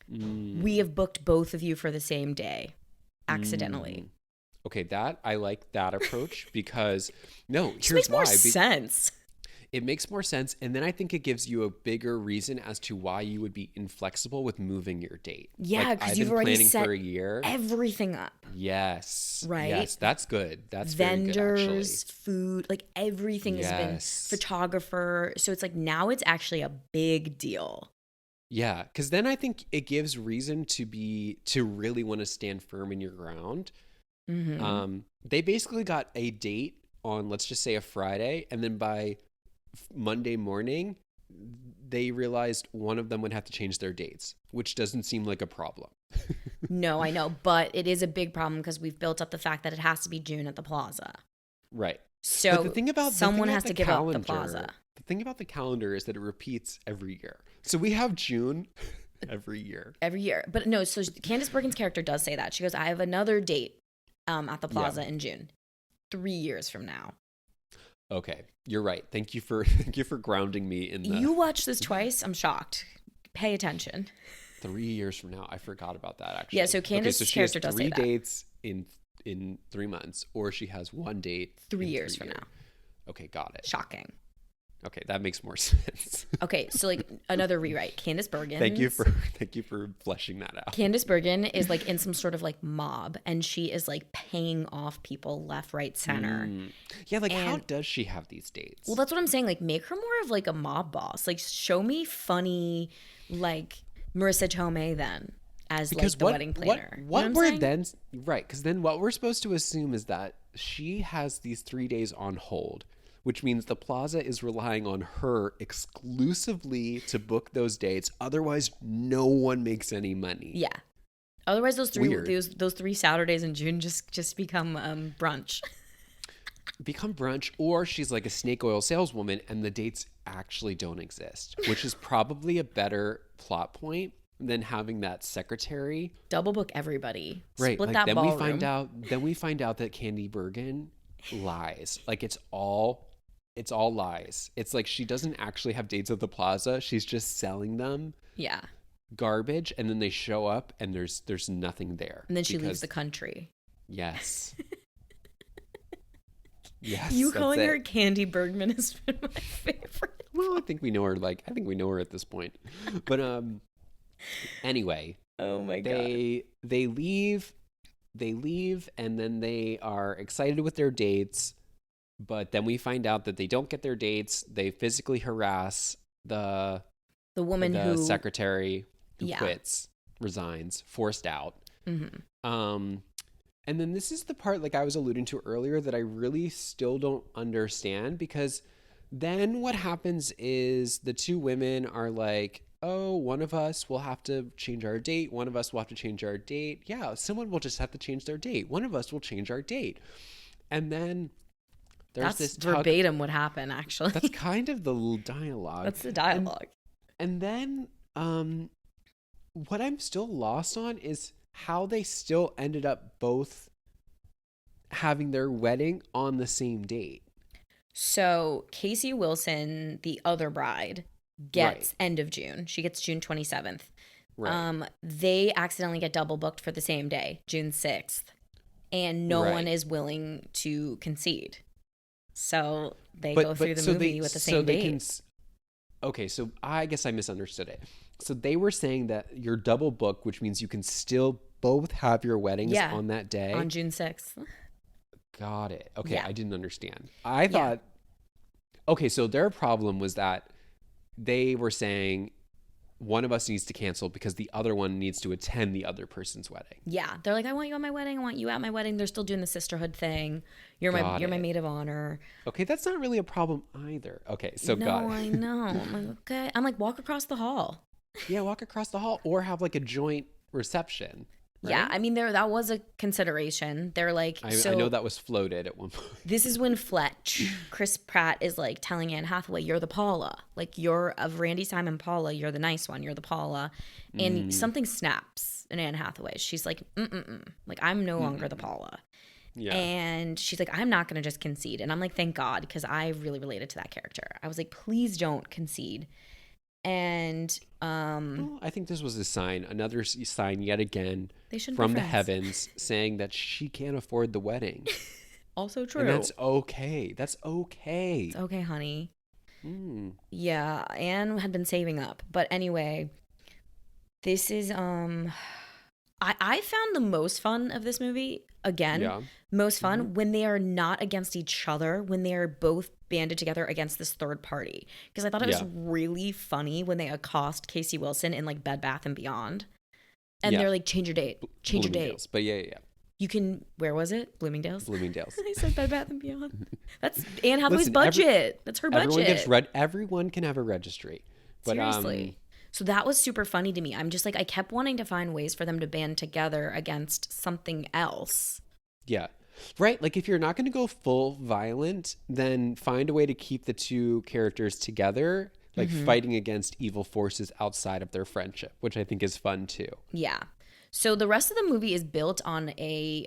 We have booked both of you for the same day, accidentally. Okay, that I like that approach because no, Just here's makes more why. sense. It makes more sense, and then I think it gives you a bigger reason as to why you would be inflexible with moving your date. Yeah, Like, because I've you've been already planning set for a year. everything up. Yes. Right? Yes, that's good. That's very good, actually. Vendors, food, like everything has been Yes. photographer. So it's like now it's actually a big deal. Yeah, because then I think it gives reason to really want to stand firm in your ground. They basically got a date on, let's just say, a Friday, and then by Monday morning, they realized one of them would have to change their dates, which doesn't seem like a problem. No, I know, but it is a big problem because we've built up the fact that it has to be June at the plaza. Right. So But the thing about someone has the to give up the calendar- plaza. The thing about the calendar is that it repeats every year. So we have June every year. Every year. But no, so Candace Bergen's character does say that. She goes, I have another date at the plaza in June, 3 years from now. Okay, you're right. Thank you for grounding me in the You watched this twice? I'm shocked. Pay attention. 3 years from now. I forgot about that actually. Yeah, so Candace's she has character does say three that. dates in 3 months, or she has one date 3 in years 3 from now. Okay, got it. Shocking. Okay, that makes more sense. Okay, so like another rewrite. Candace Bergen. Thank you for fleshing that out. Candace Bergen is like in some sort of like mob, and she is like paying off people left, right, center. Yeah, like how does she have these dates? Well, that's what I'm saying. Like, make her more of like a mob boss. Like, show me funny, like Marissa Tomei then as like the wedding planner. What we're then right? Because then what we're supposed to assume is that she has these 3 days on hold, which means the plaza is relying on her exclusively to book those dates. Otherwise, no one makes any money. Yeah. Otherwise, those Weird. three Saturdays in June just become brunch. Become brunch, or she's like a snake oil saleswoman and the dates actually don't exist, which is probably a better plot point than having that secretary. Double book everybody. Right. Split Like, that then ballroom. we find out that Candy Bergen lies. Like it's all lies. It's like she doesn't actually have dates at the plaza. She's just selling them Yeah. garbage, and then they show up and there's nothing there. And then she leaves the country. Yes. Yes. You that's calling it. her Candy Bergman has been my favorite. Well, I think we know her. At this point. But anyway, Oh my god. they leave, and then they are excited with their dates. But then we find out that they don't get their dates. They physically harass the woman who secretary who Yeah. quits, resigns, forced out. Mhm. And then this is the part, like I was alluding to earlier, that I really still don't understand, because then what happens is the two women are like, oh, one of us will have to change our date. One of us will have to change our date. Yeah, someone will just have to change their date. One of us will change our date. And then there's That's this verbatim what happened, actually. That's kind of the dialogue. That's the dialogue. And then what I'm still lost on is how they still ended up both having their wedding on the same date. So Casey Wilson, the other bride, gets end of June. She gets June 27th. Right. They accidentally get double booked for the same day, June 6th. And no one is willing to concede. So they go through the movie with the same date. Okay, so I guess I misunderstood it. So they were saying that you're double booked, which means you can still both have your weddings on that day. On June 6th. Got it. Okay, Yeah. I didn't understand. I thought, okay, so their problem was that they were saying one of us needs to cancel because the other one needs to attend the other person's wedding. Yeah. They're like, I want you at my wedding. I want you at my wedding. They're still doing the sisterhood thing. You're my maid of honor. Okay, that's not really a problem either. Okay, so got it. No, I know. I'm like, okay. I'm like, walk across the hall. Yeah, walk across the hall or have like a joint reception. Yeah, Right? I mean, that was a consideration. They're like, I know that was floated at one point. this is when Fletch, Chris Pratt, is like telling Anne Hathaway, "You're the Paula. Like, you're of Randy Simon Paula. You're the nice one. You're the Paula." And something snaps in Anne Hathaway. She's like, like, I'm no longer the Paula. Yeah. And she's like, I'm not going to just concede. And I'm like, thank God, because I really related to that character. I was like, please don't concede. And Well, I think this was a sign, another sign yet again they shouldn't from be the friends. heavens saying that she can't afford the wedding. Also true. And that's okay. That's okay. It's okay, honey. Mm. Yeah, Anne had been saving up. But anyway, this is I found the most fun of this movie, again, most fun when they are not against each other, when they are both banded together against this third party. Because I thought it was really funny when they accost Casey Wilson in like Bed Bath & Beyond. And they're like, change your date. Change your date. But yeah. You can, where was it? Bloomingdale's? Bloomingdale's. I said Bed Bath & Beyond. That's Anne Hathaway's budget. That's her budget. Everyone can have a registry. But, seriously. So that was super funny to me. I'm just like, I kept wanting to find ways for them to band together against something else. Yeah. Right. Like if you're not going to go full violent, then find a way to keep the two characters together, like fighting against evil forces outside of their friendship, which I think is fun too. Yeah. So the rest of the movie is built on a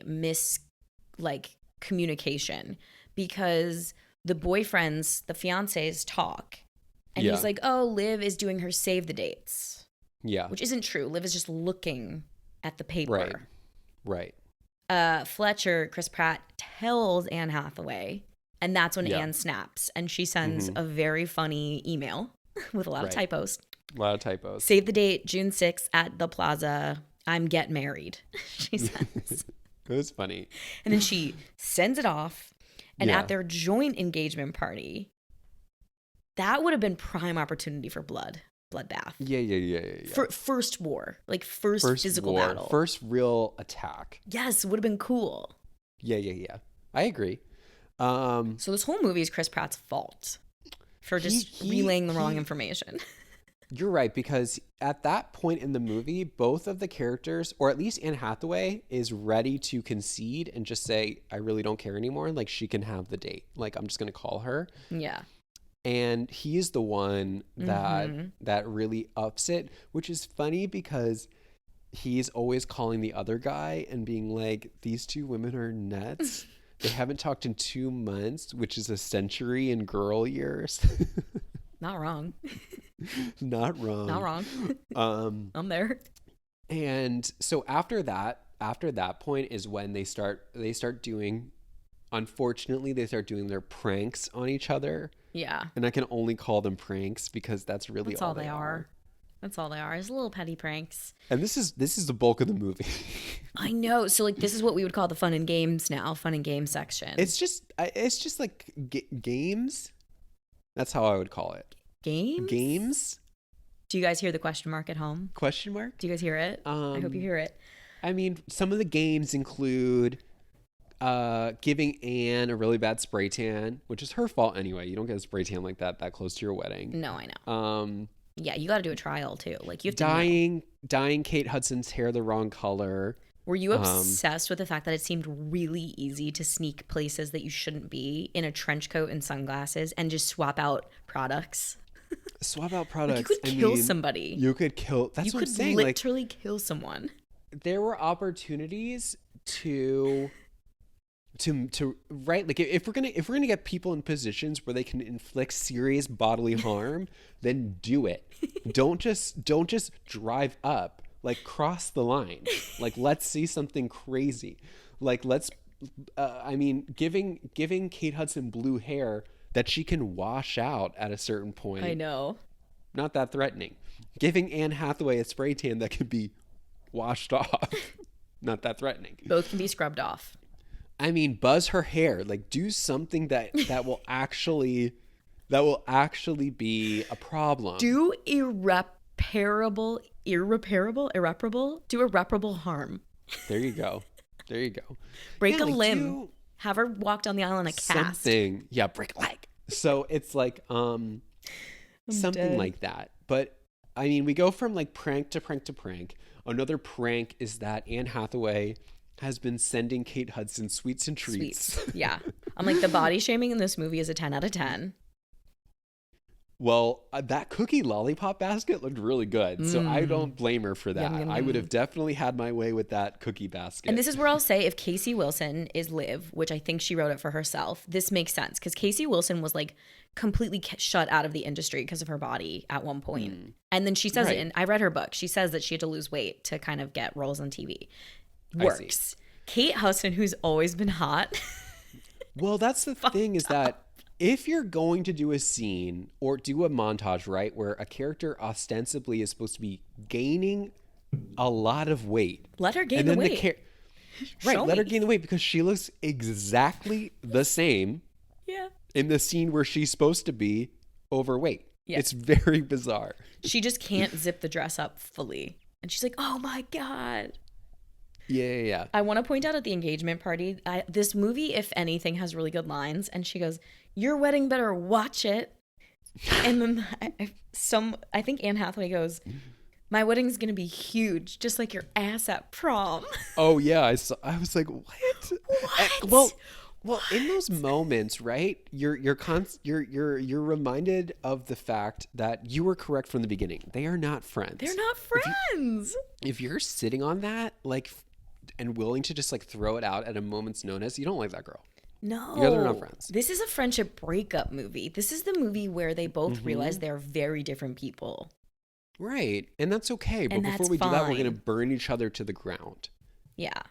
communication because the boyfriends, the fiancés talk. And he's like, oh, Liv is doing her save the dates. Yeah. Which isn't true. Liv is just looking at the paper. Right. Fletcher, Chris Pratt, tells Anne Hathaway. And that's when Anne snaps. And she sends a very funny email with a lot of typos. A lot of typos. Save the date, June 6th at the plaza. I'm get married, she says. It was funny. And then she sends it off. And at their joint engagement party, that would have been prime opportunity for bloodbath. Yeah. First war, like first physical war, battle. First real attack. Yes, would have been cool. Yeah. I agree. So this whole movie is Chris Pratt's fault for just relaying the wrong information. You're right, because at that point in the movie, both of the characters, or at least Anne Hathaway, is ready to concede and just say, I really don't care anymore. Like, she can have the date. Like, I'm just going to call her. Yeah. And he's the one that really ups it, which is funny because he's always calling the other guy and being like, these two women are nuts. They haven't talked in 2 months, which is a century in girl years. Not wrong. Not wrong. I'm there. And so after that point is when they start doing, unfortunately, they start doing their pranks on each other. Yeah. And I can only call them pranks because that's really all they are. That's all they are. It's little petty pranks. And this is the bulk of the movie. I know. So like this is what we would call the fun and games now, fun and games section. It's just like games. That's how I would call it. Games? Do you guys hear the question mark at home? Question mark? Do you guys hear it? I hope you hear it. I mean, some of the games include giving Anne a really bad spray tan, which is her fault anyway. You don't get a spray tan like that close to your wedding. No, I know. Yeah, you got to do a trial too. Like you have to dyeing Kate Hudson's hair the wrong color. Were you obsessed with the fact that it seemed really easy to sneak places that you shouldn't be in a trench coat and sunglasses and just swap out products? Swap out products. Like you could kill somebody. You could kill. That's what I'm saying. You could literally kill someone. There were opportunities to right, like if we're gonna get people in positions where they can inflict serious bodily harm, then do it. Don't just drive up. Like cross the line. Like let's see something crazy. Like let's giving Kate Hudson blue hair that she can wash out at a certain point. I know. Not that threatening. Giving Anne Hathaway a spray tan that can be washed off. Not that threatening. Both can be scrubbed off. I mean, buzz her hair. Like do something that will actually be a problem. Do irreparable harm. There you go. Break a limb. Have her walk down the aisle in a cast. Something. Yeah, break a leg. So it's like something like that. But I mean, we go from like prank to prank to prank. Another prank is that Anne Hathaway has been sending Kate Hudson sweets and treats. Yeah. I'm like, the body shaming in this movie is a 10 out of 10. Well, that cookie lollipop basket looked really good, so I don't blame her for that. Yum, yum, I would yum. have definitely had my way with that cookie basket. And this is where I'll say, if Casey Wilson is Liv, which I think she wrote it for herself, this makes sense because Casey Wilson was like completely shut out of the industry because of her body at one point. And then she says it, and I read her book. She says that she had to lose weight to kind of get roles on TV. Works. Kate Hudson, who's always been hot. Well, that's the thing is that if you're going to do a scene or do a montage, right, where a character ostensibly is supposed to be gaining a lot of weight. Let her gain the weight. Let her gain the weight because she looks exactly the same in the scene where she's supposed to be overweight. Yeah. It's very bizarre. She just can't zip the dress up fully. And she's like, oh my God. Yeah. I want to point out at the engagement party, this movie, if anything, has really good lines. And she goes, your wedding better watch it. And then I think Anne Hathaway goes, my wedding's going to be huge, just like your ass at prom. Oh, yeah. I was like, what? Well, in those moments, right, you're reminded of the fact that you were correct from the beginning. They are not friends. They're not friends. If you're sitting on that, like, and willing to just like throw it out at a moment's notice, you don't like that girl. No. They're not friends. This is a friendship breakup movie. This is the movie where they both realize they're very different people. Right. And that's okay. But before we do that, we're going to burn each other to the ground. Yeah.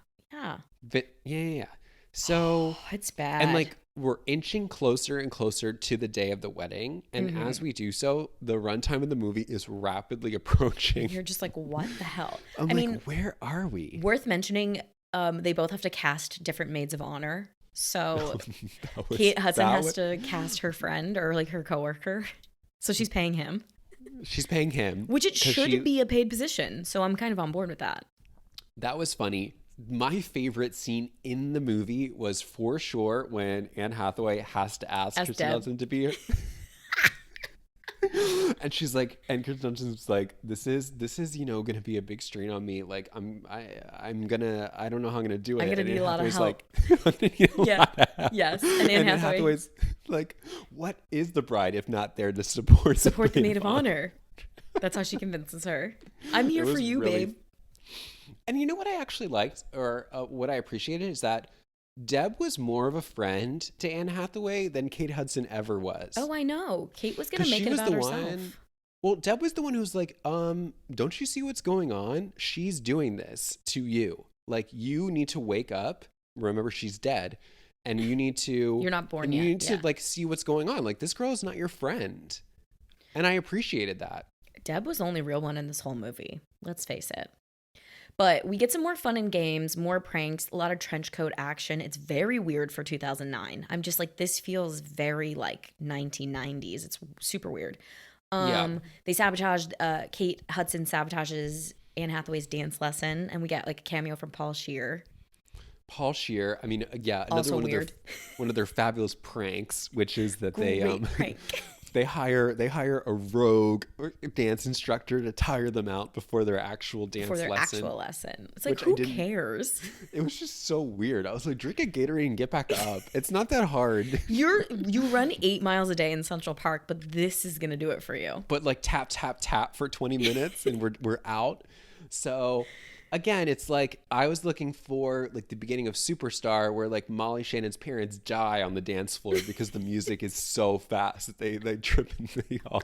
But yeah. So it's bad. And like we're inching closer and closer to the day of the wedding. And as we do so, the runtime of the movie is rapidly approaching. You're just like, what the hell? I mean, where are we? Worth mentioning, they both have to cast different maids of honor. So Kate Hudson has to cast her friend or like her coworker. So she's paying him. Which it should be a paid position. So I'm kind of on board with that. That was funny. My favorite scene in the movie was for sure when Anne Hathaway has to ask Kristen Johnson to be her. And she's like, and Kristen Johnson's like, this is, gonna be a big strain on me. Like, I don't know how I'm gonna do it. I'm gonna need a lot of help. Yes. And Anne Hathaway's like, what is the bride if not there to support the maid of honor? That's how she convinces her. I'm here for you, babe. And you know what I actually liked, or what I appreciated, is that Deb was more of a friend to Anne Hathaway than Kate Hudson ever was. Oh, I know. Kate was going to make it about herself. Well, Deb was the one who was like, don't you see what's going on? She's doing this to you. Like, you need to wake up. Remember, she's dead. And you need to... You're not born yet. You need to, like, see what's going on. Like, this girl is not your friend. And I appreciated that. Deb was the only real one in this whole movie. Let's face it. But we get some more fun and games, more pranks, a lot of trench coat action. It's very weird for 2009. I'm just like, this feels very like 1990s. It's super weird. They sabotaged, Kate Hudson sabotages Anne Hathaway's dance lesson, and we get like a cameo from Paul Scheer. I mean, another one of their fabulous pranks, which is that they hire a rogue dance instructor to tire them out before their actual lesson. It's like, who cares? It was just so weird. I was like, drink a Gatorade and get back up. It's not that hard. You run 8 miles a day in Central Park, but this is gonna do it for you. But like tap tap tap for 20 minutes and we're out. So again, it's like I was looking for like the beginning of Superstar, where like Molly Shannon's parents die on the dance floor because the music is so fast that they trip and they die.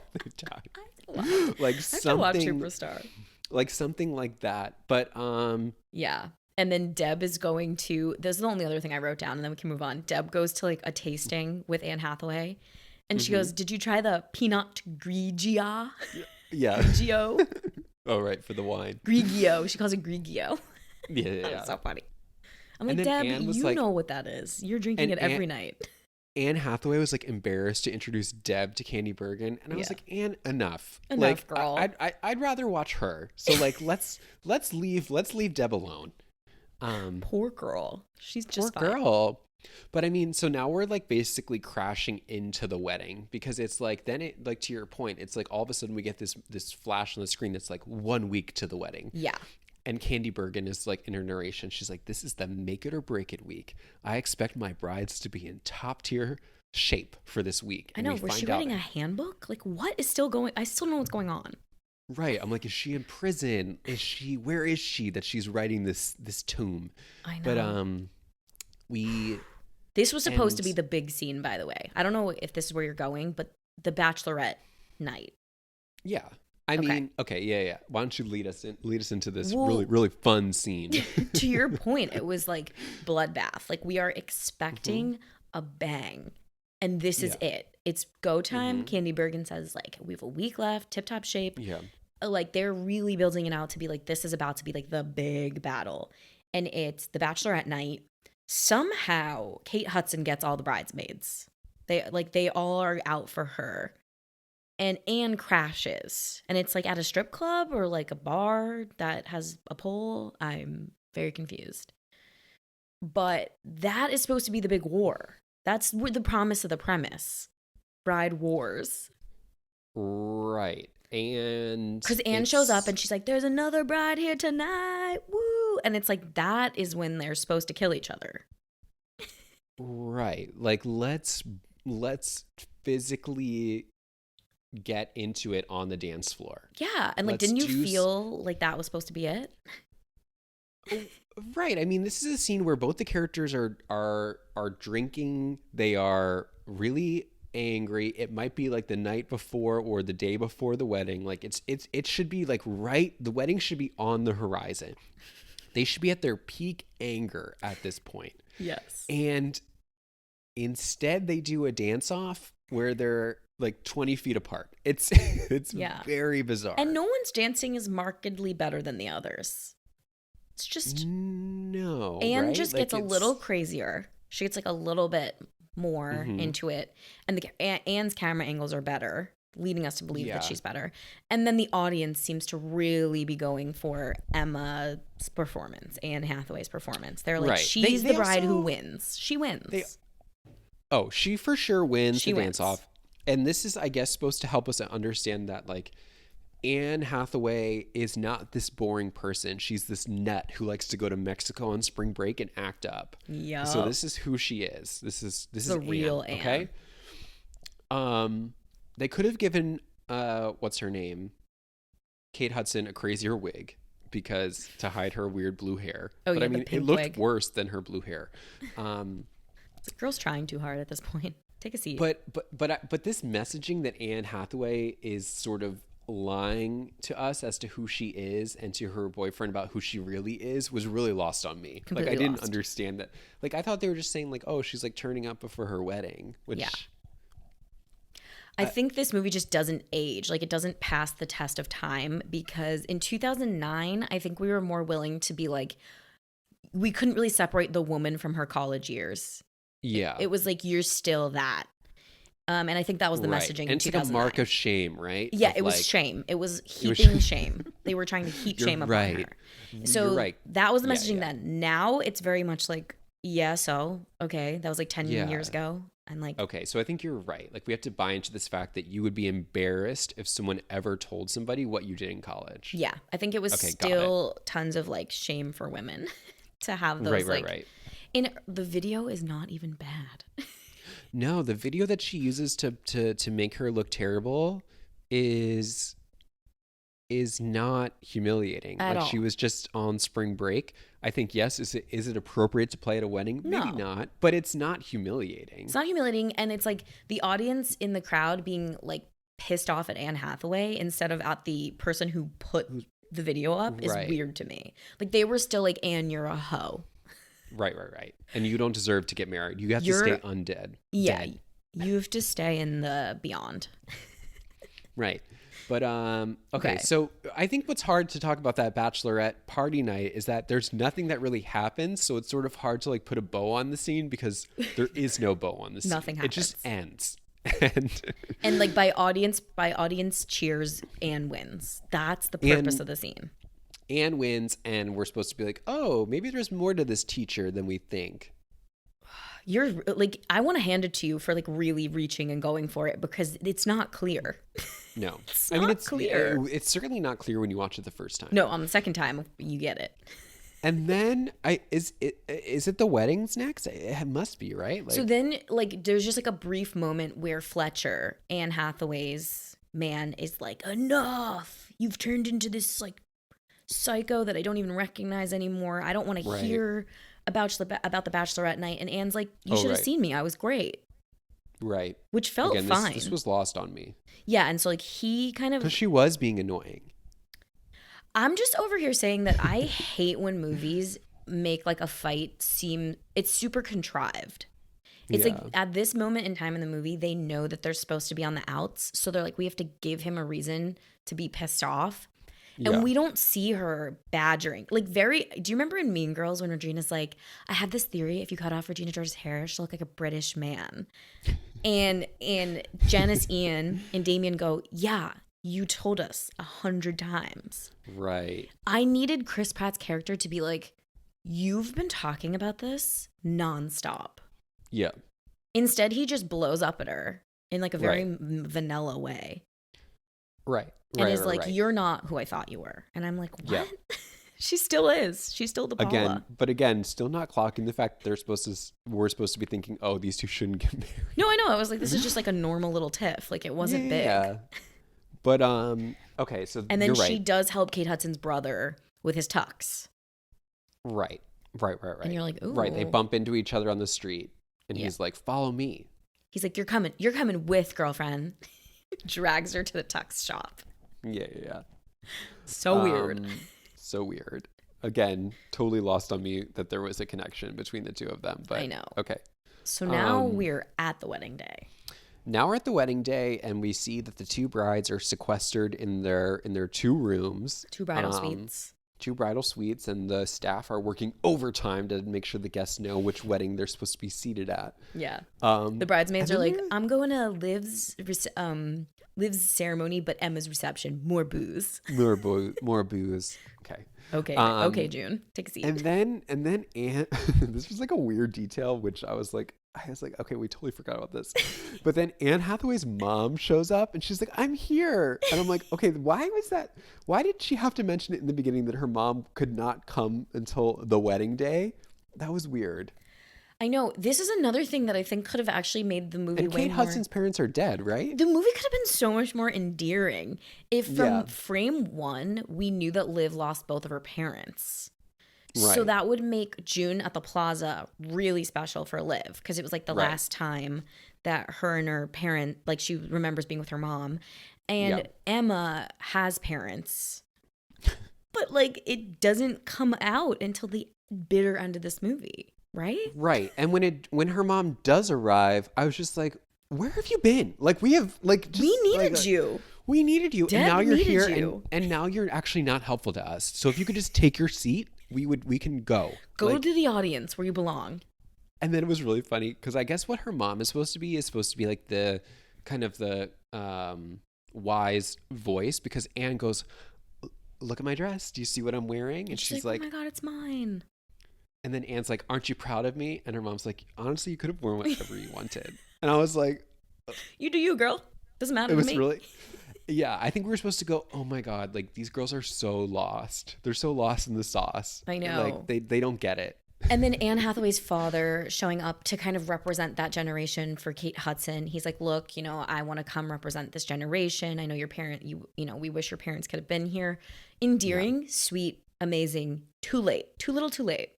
Like something. I have to watch Superstar. Like something like that. But yeah. And then Deb is going to. This is the only other thing I wrote down, and then we can move on. Deb goes to like a tasting with Anne Hathaway, and she goes, "Did you try the Pinot Grigio?" Yeah. Grigio. Oh, right, for the wine. Grigio. She calls it Grigio. Yeah. That's so funny. I'm like, Deb, you know what that is. You're drinking it every night. Anne Hathaway was like embarrassed to introduce Deb to Candy Bergen, and I was like, Anne, enough. Enough, like, girl. I'd rather watch her. So like, let's leave Deb alone. Poor girl. She's just poor girl. But I mean, so now we're like basically crashing into the wedding because it's like then it like to your point, it's like all of a sudden we get this flash on the screen that's like 1 week to the wedding. Yeah. And Candy Bergen is like in her narration, she's like, "This is the make it or break it week. I expect my brides to be in top tier shape for this week." I know. Was she writing a handbook? Like, what is still going? I still don't know what's going on. Right. I'm like, is she in prison? Where is she that she's writing this tome? I know. But this was supposed to be the big scene, by the way. I don't know if this is where you're going, but the bachelorette night. Yeah. I mean, okay, yeah. Why don't you lead us into this really, really fun scene? To your point, it was like bloodbath. Like we are expecting a bang, and this is it. It's go time. Candy Bergen says like we have a week left, tip top shape. Yeah, like they're really building it out to be like this is about to be like the big battle, and it's the bachelorette night. Somehow, Kate Hudson gets all the bridesmaids. They all are out for her. And Anne crashes. And it's like at a strip club or like a bar that has a pole. I'm very confused. But that is supposed to be the big war. That's the promise of the premise. Bride wars. Right. And because Anne shows up and she's like, "There's another bride here tonight. Woo." And it's like that is when they're supposed to kill each other. Right. Like let's physically get into it on the dance floor. Yeah. And like didn't you feel like that was supposed to be it? Right. I mean, this is a scene where both the characters are drinking. They are really angry. It might be like the night before or the day before the wedding. Like it should be like the wedding should be on the horizon. They should be at their peak anger at this point. Yes. And instead they do a dance off where they're like 20 feet apart. It's very bizarre. And no one's dancing is markedly better than the others. It's just no. Anne right? just like gets a little crazier. She gets like a little bit more into it, and Anne's camera angles are better, leading us to believe that she's better. And then the audience seems to really be going for Emma's performance, Anne Hathaway's performance. They're like, she's the bride who wins. She wins. She for sure wins the dance off. And this is, I guess, supposed to help us understand that, like, Anne Hathaway is not this boring person. She's this nut who likes to go to Mexico on spring break and act up. Yeah. So this is who she is. This is the real Anne. Okay. They could have given what's her name, Kate Hudson, a crazier wig to hide her weird blue hair. But I mean, it looked worse than her blue hair. The girl's trying too hard at this point. Take a seat. But this messaging that Anne Hathaway is sort of lying to us as to who she is and to her boyfriend about who she really is was really lost on me. Completely like I didn't lost. understand that. Like I thought they were just saying like, oh, she's like turning up before her wedding, which I think this movie just doesn't age. Like it doesn't pass the test of time because in 2009, I think we were more willing to be like, we couldn't really separate the woman from her college years. Yeah. It was like, you're still that. And I think that was the messaging in 2009. And it's like a mark of shame, right? Yeah, it was shame. It was heaping shame. They were trying to heap shame upon her. So that was the messaging then. Now it's very much like, okay, that was like 10 years ago. And like, okay, so I think you're right. Like we have to buy into this fact that you would be embarrassed if someone ever told somebody what you did in college. Yeah, I think it was still tons of like shame for women to have those right. And the video is not even bad. No, the video that she uses to make her look terrible is not humiliating. At all. She was just on spring break. I think, yes, is it appropriate to play at a wedding? No. Maybe not, but it's not humiliating. It's not humiliating, and it's like the audience in the crowd being like pissed off at Anne Hathaway instead of at the person who put the video up is weird to me. Like they were still like, Anne, you're a hoe. Right. And you don't deserve to get married. You have to stay undead. Yeah, dead. You have to stay in the beyond. Right. But okay, so I think what's hard to talk about that bachelorette party night is that there's nothing that really happens, so it's sort of hard to like put a bow on the scene because there is no bow on the scene. Nothing happens. It just ends. And like by audience cheers, Anne wins. That's the purpose of the scene. Anne wins, and we're supposed to be like, oh, maybe there's more to this teacher than we think. You're like, I want to hand it to you for like really reaching and going for it because it's not clear. No. It's I mean, not clear. It's certainly not clear when you watch it the first time. No, on the second time, you get it. And then is it the weddings next? It must be, right? Like, So then, like, there's just like a brief moment where Fletcher, Anne Hathaway's man, is like, enough. You've turned into this like psycho that I don't even recognize anymore. I don't want to hear about the bachelorette night. And Anne's like, you should have seen me. I was great. Right. Which felt fine. This was lost on me. Yeah, and so like he kind of, because she was being annoying. I'm just over here saying that I hate when movies make like a fight seem, it's super contrived. It's like at this moment in time in the movie, they know that they're supposed to be on the outs. So they're like, we have to give him a reason to be pissed off. And we don't see her badgering. Like do you remember in Mean Girls when Regina's like, I have this theory, if you cut off Regina George's hair, she'll look like a British man. And Janice, Ian, and Damien go, yeah, you told us 100 times. Right. I needed Chris Pratt's character to be like, you've been talking about this nonstop. Yeah. Instead, he just blows up at her in like a very vanilla way. Right. And is like, you're not who I thought you were. And I'm like, what? Yeah. She still is. She's still the Paula. Again, still not clocking the fact that we're supposed to be thinking, oh, these two shouldn't get married. No, I know. I was like, this is just like a normal little tiff. Like, it wasn't big. Yeah. But, okay, so and then you're she does help Kate Hudson's brother with his tux. Right. And you're like, ooh. Right, they bump into each other on the street. And he's like, follow me. He's like, you're coming with, girlfriend. Drags her to the tux shop. Yeah. So weird. So weird. Again, totally lost on me that there was a connection between the two of them. But I know. Okay. So now we're at the wedding day. Now we're at the wedding day, and we see that the two brides are sequestered in their 2 rooms. 2 bridal suites. 2 bridal suites, and the staff are working overtime to make sure the guests know which wedding they're supposed to be seated at. Yeah. The bridesmaids are like, I'm going to Liv's ceremony, but Emma's reception. More booze. More booze. Okay. Okay, June. Take a seat. And then Anne, this was like a weird detail, which I was like, okay, we totally forgot about this. But then Anne Hathaway's mom shows up and she's like, I'm here. And I'm like, okay, why was that? Why did she have to mention it in the beginning that her mom could not come until the wedding day? That was weird. I know. This is another thing that I think could have actually made the movie way Kate more... Hudson's parents are dead, right? The movie could have been so much more endearing if from frame 1, we knew that Liv lost both of her parents. Right. So that would make June at the plaza really special for Liv because it was like the last time that her and her parent, like she remembers being with her mom. And Emma has parents. But like it doesn't come out until the bitter end of this movie. Right. And when her mom does arrive, I was just like, where have you been? Like we needed you. We needed you. Deb and now you're here you. And now you're actually not helpful to us. So if you could just take your seat, we can go. Go to the audience where you belong. And then it was really funny because I guess what her mom is supposed to be like the kind of the wise voice, because Anne goes, look at my dress. Do you see what I'm wearing? And she's like, oh my God, it's mine. And then Anne's like, aren't you proud of me? And her mom's like, honestly, you could have worn whatever you wanted. And I was like, you do you, girl. Doesn't matter to me. It was really, yeah, I think we were supposed to go, oh my God, like these girls are so lost. They're so lost in the sauce. I know. Like they don't get it. And then Anne Hathaway's father showing up to kind of represent that generation for Kate Hudson. He's like, look, I want to come represent this generation. I know your parent, we wish your parents could have been here. Endearing, sweet, amazing. Too late. Too little, too late.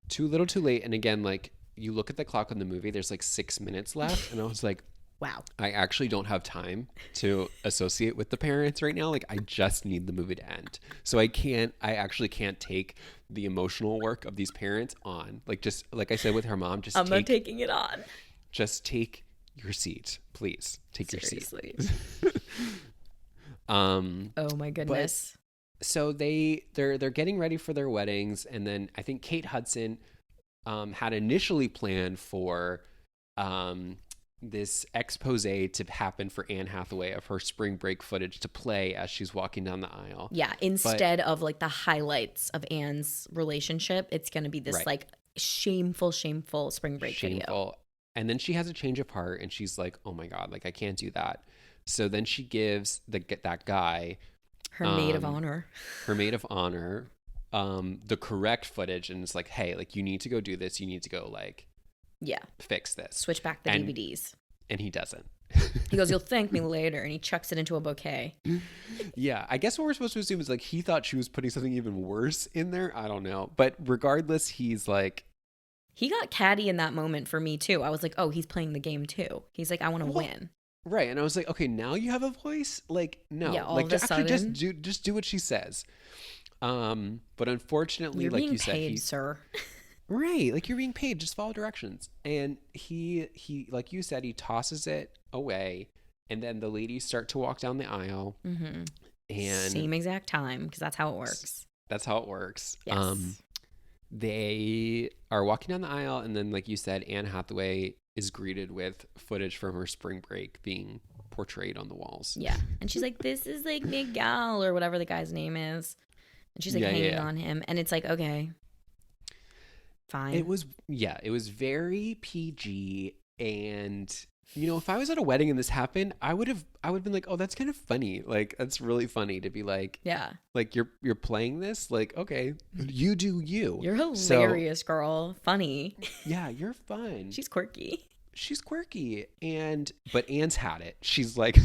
Too little, too late. And again, like you look at the clock on the movie, there's like 6 minutes left. And I was like, wow, I actually don't have time to associate with the parents right now. Like I just need the movie to end. So I actually can't take the emotional work of these parents on. Like just like I said with her mom, I'm not taking it on. Just take your seat, please. Seriously. Your seat. Oh my goodness. So they're getting ready for their weddings, and then I think Kate Hudson had initially planned for this expose to happen for Anne Hathaway of her spring break footage to play as she's walking down the aisle. Yeah, instead of like the highlights of Anne's relationship, it's going to be this like shameful spring break video. And then she has a change of heart and she's like, oh my God, like I can't do that. So then she gives that guy her maid of honor the correct footage, and it's like, hey, like you need to go do this, you need to go like fix this, switch back the DVDs. And he doesn't. He goes, you'll thank me later, and he chucks it into a bouquet. Yeah, I guess what we're supposed to assume is like he thought she was putting something even worse in there. I don't know, but regardless, he's like, he got catty in that moment for me too. I was like, oh, he's playing the game too. He's like, I want to win. Right. And I was like, okay, now you have a voice? Like, no. Yeah, all like of a sudden, just do what she says. But unfortunately, you're like being you said, paid, sir. Right, like you're being paid, just follow directions. And he like you said, he tosses it away, and then the ladies start to walk down the aisle. Mm-hmm. And same exact time, because that's how it works. That's how it works. Yes. They are walking down the aisle, and then, like you said, Anne Hathaway is greeted with footage from her spring break being portrayed on the walls. Yeah, and she's like, this is like Miguel, or whatever the guy's name is. And she's like hanging on him, and it's like, okay, fine. It was very PG, and you know, if I was at a wedding and this happened, I would have been like, oh, that's kind of funny. Like, that's really funny to be like, yeah, like you're playing this, like, okay, you do you. You're hilarious, girl. Funny. Yeah, you're fun. She's quirky. But Anne's had it. She's like,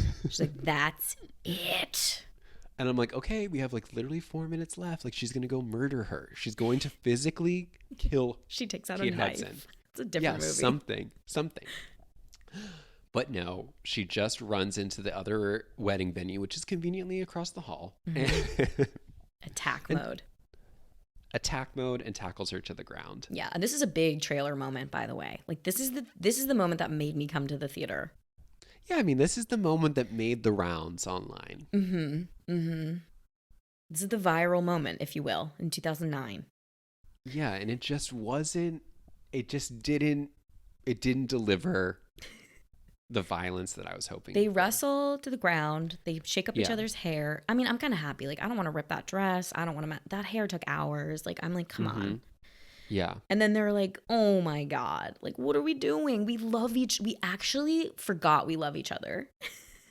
that's it. And I'm like, okay, we have like literally 4 minutes left. Like, she's gonna go murder her. She's going to physically kill. She takes out Kate a knife. Hudson. It's a different movie. Something. But no, she just runs into the other wedding venue, which is conveniently across the hall. Mm-hmm. Attack mode, and tackles her to the ground. Yeah, and this is a big trailer moment, by the way. Like, this is the moment that made me come to the theater. Yeah, I mean, this is the moment that made the rounds online. Mm-hmm. Mm-hmm. This is the viral moment, if you will, in 2009. Yeah, and it just didn't deliver the violence that I was hoping They for. wrestle to the ground. They shake up each other's hair. I mean, I'm kind of happy. Like, I don't want to rip that dress. I don't want to... That hair took hours. Like, I'm like, come on. Yeah. And then they're like, oh my God. Like, what are we doing? We actually forgot we love each other.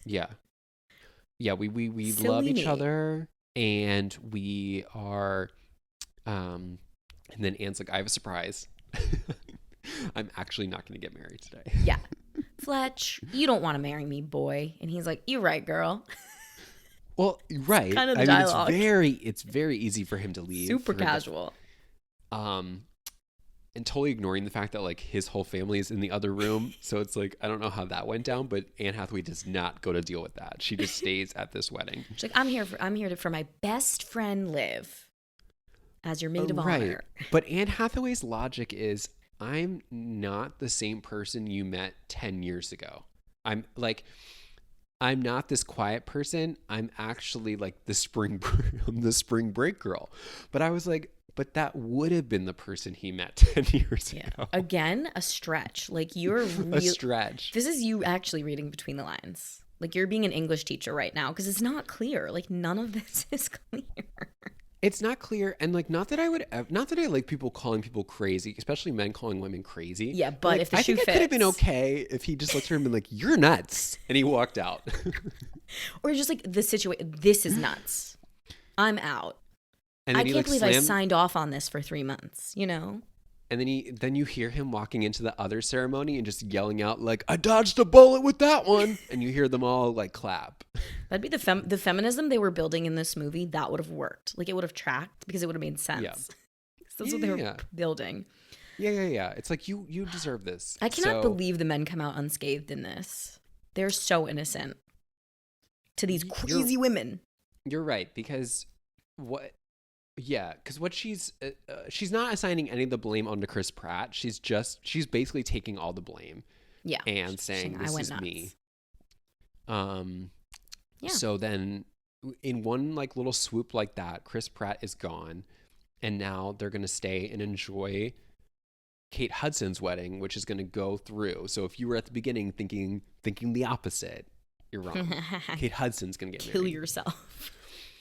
Yeah. Yeah, we love each other, and we are... And then Anne's like, I have a surprise. I'm actually not going to get married today. Yeah. Fletch, you don't want to marry me, boy. And he's like, you're right, girl. Well, right. Kind of the dialogue. It's very easy for him to leave. Super casual. And totally ignoring the fact that like his whole family is in the other room. So it's like, I don't know how that went down, but Anne Hathaway does not go to deal with that. She just stays at this wedding. She's like, I'm here for my best friend Liv as your maid of honor. But Anne Hathaway's logic is, I'm not the same person you met 10 years ago. I'm not this quiet person. I'm actually like the spring break girl. But I was like, but that would have been the person he met 10 years ago. Again, a stretch. Like, you're a stretch. This is you actually reading between the lines. Like, you're being an English teacher right now, because it's not clear. Like, none of this is clear. It's not clear, and like, not that I like people calling people crazy, especially men calling women crazy. Yeah, but like, if the shoe fits, I think it could have been okay if he just looked at her and been like, "You're nuts," and he walked out. Or just like, the situation. This is nuts. I'm out. And I can't believe I signed off on this for 3 months. You know. And then you hear him walking into the other ceremony and just yelling out like, "I dodged a bullet with that one," and you hear them all like clap. That'd be the feminism they were building in this movie. That would have worked. Like, it would have tracked, because it would have made sense. Yeah. That's what they were building. Yeah. It's like, you deserve this. I cannot believe the men come out unscathed in this. They're so innocent to these crazy women. You're right, because what she's not assigning any of the blame onto Chris Pratt. She's basically taking all the blame. Yeah. And saying, this is nuts. Me. Yeah. So then in one like little swoop like that, Chris Pratt is gone, and now they're going to stay and enjoy Kate Hudson's wedding, which is going to go through. So if you were at the beginning thinking the opposite, you're wrong. Kate Hudson's going to get married. Kill yourself.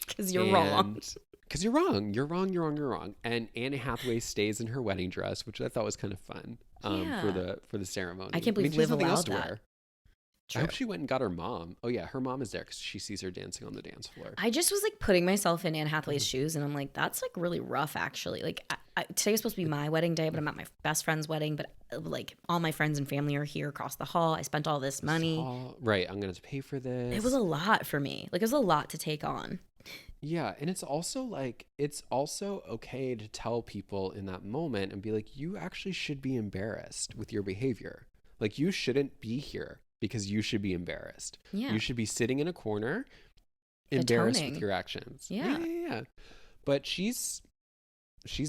Because you're wrong. Because you're wrong. You're wrong. You're wrong. You're wrong. And Anne Hathaway stays in her wedding dress, which I thought was kind of fun for the ceremony. I can't believe she has Liv nothing else allowed to that. wear. True. I hope she went and got her mom. Oh, yeah. Her mom is there because she sees her dancing on the dance floor. I just was like putting myself in Anne Hathaway's shoes, and I'm like, that's like really rough, actually. Like, today was supposed to be my wedding day, but I'm at my best friend's wedding. But like, all my friends and family are here across the hall. I spent all this money. Right. I'm going to pay for this. It was a lot for me. Like, it was a lot to take on. Yeah. And it's also okay to tell people in that moment and be like, you actually should be embarrassed with your behavior. Like, you shouldn't be here. Because you should be embarrassed. Yeah. You should be sitting in a corner, embarrassed Atoning. with your actions. Yeah. But she's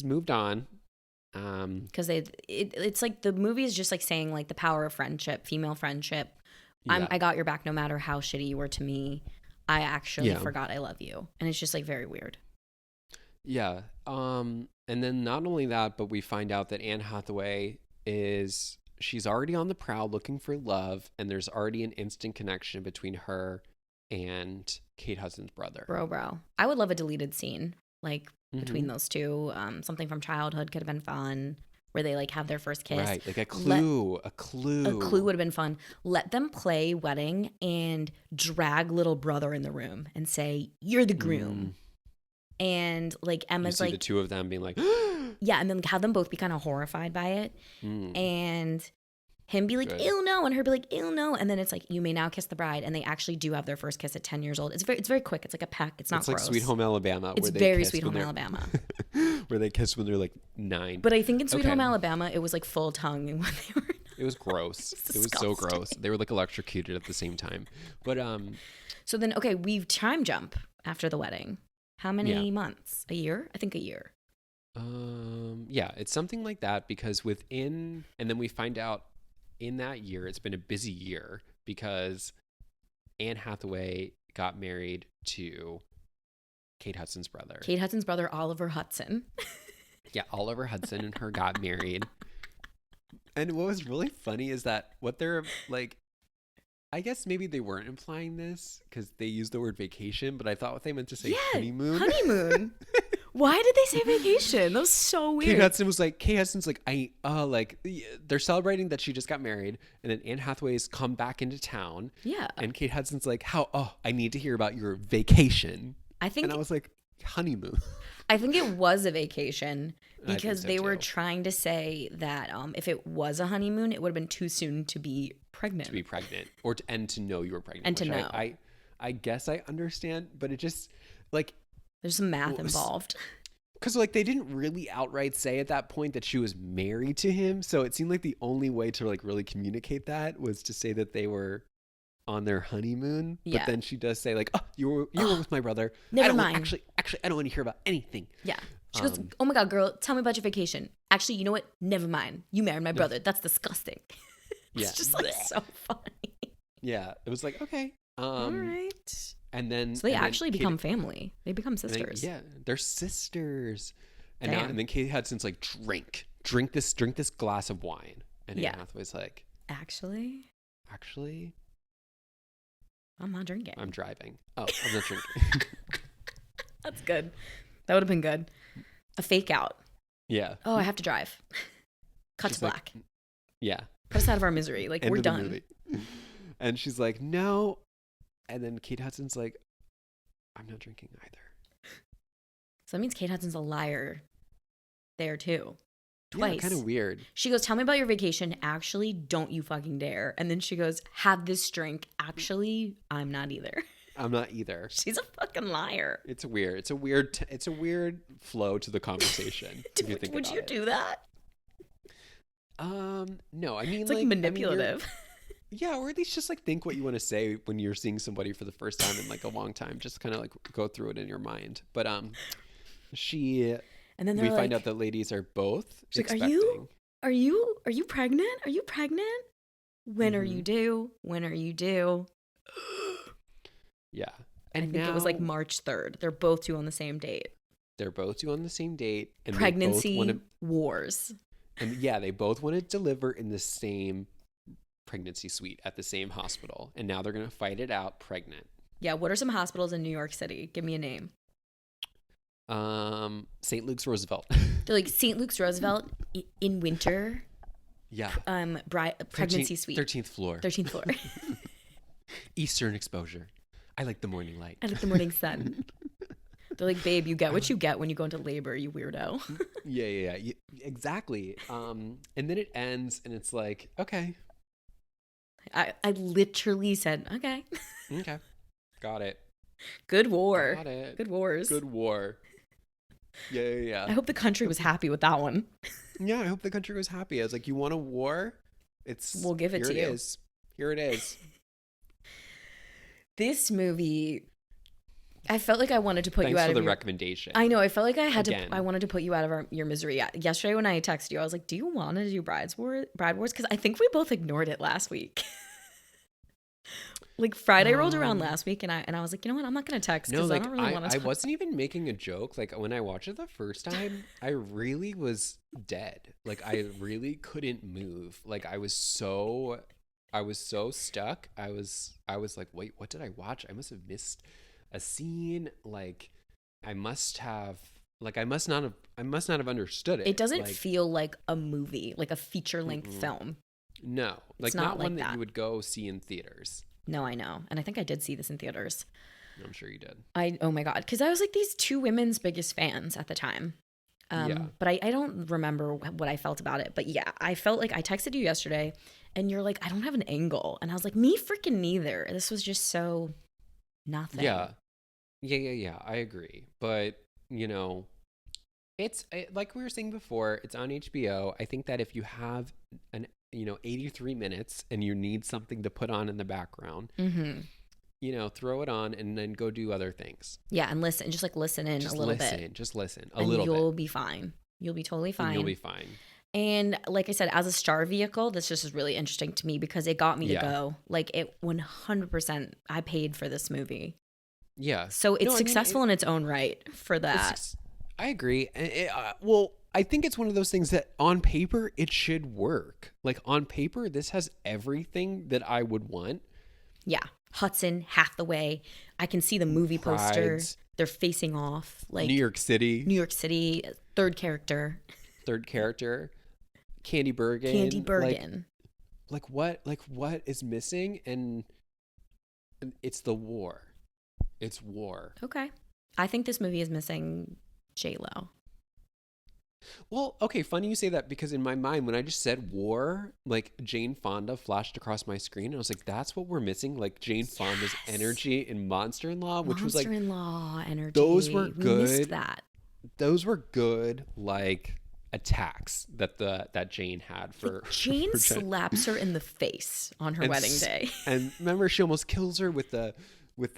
moved on. Because it's like the movie is just like saying like the power of friendship, female friendship. Yeah. I got your back no matter how shitty you were to me. I actually forgot I love you. And it's just like very weird. Yeah. And then not only that, but we find out that Anne Hathaway she's already on the prowl looking for love, and there's already an instant connection between her and Kate Hudson's brother. Bro. I would love a deleted scene, like, between those two. Something from childhood could have been fun, where they, like, have their first kiss. Right, like a clue. A clue would have been fun. Let them play wedding and drag little brother in the room and say, you're the groom. And, like, Emma's like... the two of them being like... Yeah, and then have them both be kind of horrified by it. And him be like, ew, no. And her be like, ew, no. And then it's like, you may now kiss the bride. And they actually do have their first kiss at 10 years old. It's very quick. It's like a peck. It's not gross. It's like Sweet Home Alabama. It's very Sweet Home Alabama. Where they kiss when they're like 9. But I think in Sweet Home Alabama, it was like full tongue. And when they were... It was gross. It was so gross. They were like electrocuted at the same time. But So then, okay, we time jump after the wedding. How many months? A year? I think a year. Yeah, it's something like that because and then we find out in that year, it's been a busy year because Anne Hathaway got married to Kate Hudson's brother. Kate Hudson's brother, Oliver Hudson. Yeah, Oliver Hudson and her got married. And what was really funny is that what they're like, I guess maybe they weren't implying this because they used the word vacation, but I thought what they meant to say honeymoon. Honeymoon. Why did they say vacation? That was so weird. Kate Hudson's like, they're celebrating that she just got married, and then Anne Hathaway's come back into town. Yeah. And Kate Hudson's like, I need to hear about your vacation. And I was like, honeymoon. I think it was a vacation because so they were too. trying to say that if it was a honeymoon, it would have been too soon to be pregnant. To be pregnant and to know you were pregnant. And to know. I guess I understand, but it just like... There's some math involved. Because like they didn't really outright say at that point that she was married to him. So it seemed like the only way to like really communicate that was to say that they were on their honeymoon. Yeah. But then she does say like, you were with my brother. Never mind. Actually, I don't want to hear about anything. Yeah. She goes, oh my God, girl, tell me about your vacation. Actually, you know what? Never mind. You married my brother. That's disgusting. It's just like so funny. Yeah. It was like, okay. All right. And then so they actually become family. They become sisters. They're sisters. And Damn. then Kate Hudson's like, drink this glass of wine. And Anne Hathaway's like, actually, I'm not drinking. I'm driving. Oh, I'm not drinking. That's good. That would have been good. A fake out. Yeah. Oh, I have to drive. Cut to black. Yeah. Put us out of our misery. Like, we're done. And she's like, no. And then Kate Hudson's like, I'm not drinking either. So that means Kate Hudson's a liar there too. Twice. Yeah, kind of weird. She goes, tell me about your vacation. Actually, don't you fucking dare. And then she goes, have this drink. Actually, I'm not either. I'm not either. She's a fucking liar. It's weird. It's a weird flow to the conversation. Would you do that? No, I mean, it's like manipulative. Yeah, or at least just like think what you want to say when you're seeing somebody for the first time in like a long time. Just kind of like go through it in your mind. But and then we find out that ladies are both expecting. Are you pregnant? Are you pregnant? When are you due? When are you due? Yeah. And I think it was like March 3rd. They're both due on the same date. They're both due on the same date. And pregnancy wars. And yeah, they both want to deliver in the same pregnancy suite at the same hospital. And now they're going to fight it out pregnant. Yeah. What are some hospitals in New York City? Give me a name. St. Luke's Roosevelt. They're like St. Luke's Roosevelt in winter. Yeah. Pregnancy suite. 13th floor. 13th floor. Eastern exposure. I like the morning light. I like the morning sun. They're like, babe, you get what you get when you go into labor, you weirdo. Yeah. Exactly. And then it ends and it's like, okay. I literally said, okay. Okay. Got it. Good war. Got it. Good wars. Good war. Yeah. I hope the country was happy with that one. Yeah, I hope the country was happy. I was like, you want a war? We'll give it to you. Here it is. This movie, I felt like I wanted to put you out of Thanks for the recommendation. I know. I felt like I wanted to put you out of your misery. Yesterday when I texted you, I was like, do you want to do Bride Wars? Because I think we both ignored it last week. Like Friday rolled around last week and I was like, you know what? I'm not going to text because I don't really want to talk. I wasn't even making a joke. Like when I watched it the first time, I really was dead. Like I really couldn't move. Like I was so stuck. I was like, wait, what did I watch? I must have missed a scene. Like I must not have understood it. It doesn't feel like a movie, like a feature-length film. No, like not one that you would go see in theaters. No, I know. And I think I did see this in theaters. I'm sure you did. Oh my God. Because I was like these two women's biggest fans at the time. But I don't remember what I felt about it. But yeah, I felt like I texted you yesterday and you're like, I don't have an angle. And I was like, me freaking neither. This was just so nothing. Yeah. I agree. But, it's like we were saying before, it's on HBO. I think that if you have 83 minutes and you need something to put on in the background, throw it on and then go do other things. Yeah, and listen, just like listen in a little bit. Just listen a little bit. And you'll be fine. You'll be totally fine. And you'll be fine. And like I said, as a star vehicle, this just is really interesting to me because it got me to go. Like it 100%, I paid for this movie. Yeah. So it's successful in its own right for that. I agree. I think it's one of those things that on paper, it should work. Like on paper, this has everything that I would want. Yeah. Hudson, Hathaway. I can see the movie poster. They're facing off. Like New York City. Third character. Candy Bergen. Like what is missing? And it's the war. It's war. Okay. I think this movie is missing J-Lo. Well, okay, funny you say that because in my mind, when I just said war, like Jane Fonda flashed across my screen and I was like, that's what we're missing. Like Jane Fonda's energy in Monster-in-Law, which was like Monster-in-Law energy. Those were good. We missed that. Those were good, like attacks that Jane had for Jane slaps her in the face on her wedding day. And remember, she almost kills her with the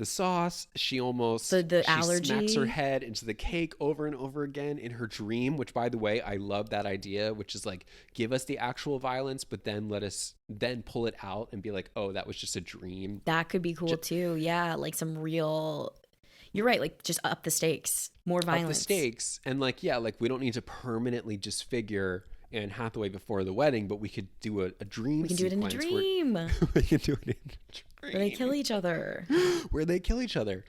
sauce. She almost the allergy. Smacks her head into the cake over and over again in her dream, which by the way, I love that idea, which is like, give us the actual violence, but then let us then pull it out and be like, oh, that was just a dream. That could be cool too. Yeah. Like some real, you're right. Like just up the stakes, more violence. Up the stakes. And like, yeah, like we don't need to permanently disfigure Anne Hathaway before the wedding, but we could do a dream. We can do it in a dream. We can do it in a dream. Where they kill each other.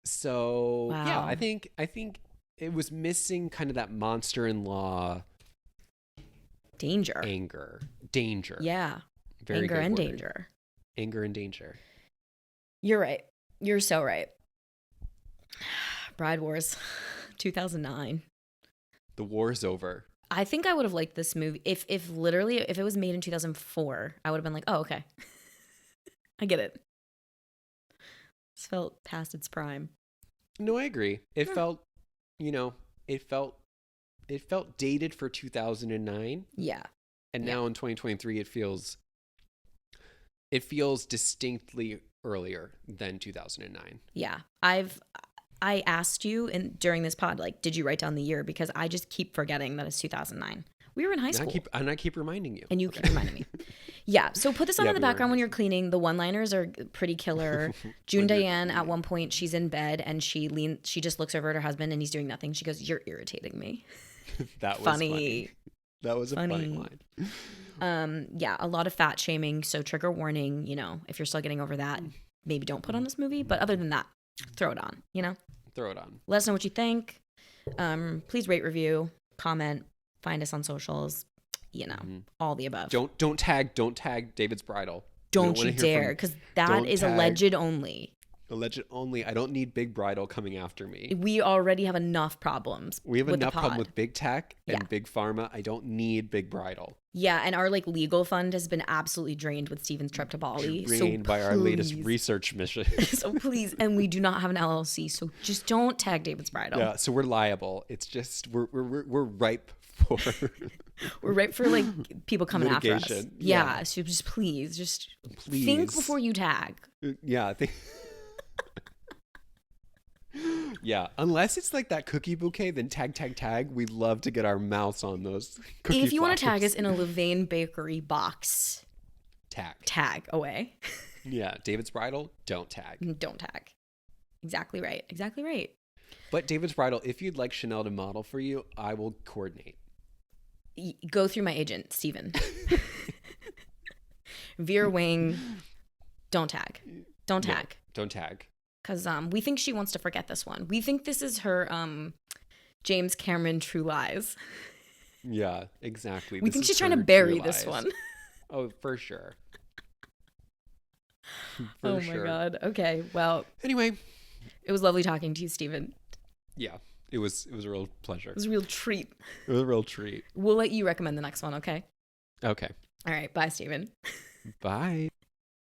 So wow. Yeah, I think it was missing kind of that monster-in-law anger, danger. Yeah. Very anger good and word. danger. Anger and danger. You're right. You're so right. Bride Wars, 2009. The war is over. I think I would have liked this movie if it was made in 2004. I would have been like, oh, okay. I get it. This felt past its prime. No, I agree. It felt dated for 2009. Yeah. And now in 2023, it feels distinctly earlier than 2009. Yeah. I asked you during this pod, like, did you write down the year? Because I just keep forgetting that it's 2009. We were in high school. I keep reminding you. And you keep reminding me. Yeah. So put this on in the background when you're cleaning. The one-liners are pretty killer. Diane, at one point, she's in bed and she just looks over at her husband and he's doing nothing. She goes, "You're irritating me." That was funny. That was a funny line. Yeah, a lot of fat shaming. So trigger warning, if you're still getting over that, maybe don't put on this movie. But other than that, throw it on, Throw it on. Let us know what you think. Please rate, review, comment, find us on socials. You know, all the above. Don't tag David's Bridal. Don't you dare, because that is alleged only. Alleged only. I don't need Big Bridal coming after me. We already have enough problems. We have enough problem with big tech and big pharma. I don't need Big Bridal. Yeah, and our legal fund has been absolutely drained with Steven's trip to Bali. Drained by our latest research mission. So please, and we do not have an LLC, so just don't tag David's Bridal. Yeah, so we're liable. It's just we're ripe for we're ripe for people coming litigation. After us. Yeah, so just please think before you tag. Yeah, yeah, unless it's that cookie bouquet, then tag. We'd love to get our mouths on those cookie If you flowers. want to tag us in a Levain Bakery box, tag away. Yeah, David's Bridal, don't tag. Don't tag. Exactly right. But David's Bridal, if you'd like Chanel to model for you, I will coordinate. Go through my agent, Steven. Veer Wing, don't tag. Don't tag. No, don't tag. Because we think she wants to forget this one. We think this is her James Cameron True Lies. Yeah, exactly. We think she's trying to bury this one. Oh, for sure. Oh my God. Okay, well. Anyway. It was lovely talking to you, Steven. Yeah, it was a real pleasure. It was a real treat. It was a real treat. We'll let you recommend the next one, okay? Okay. All right, bye, Steven. Bye.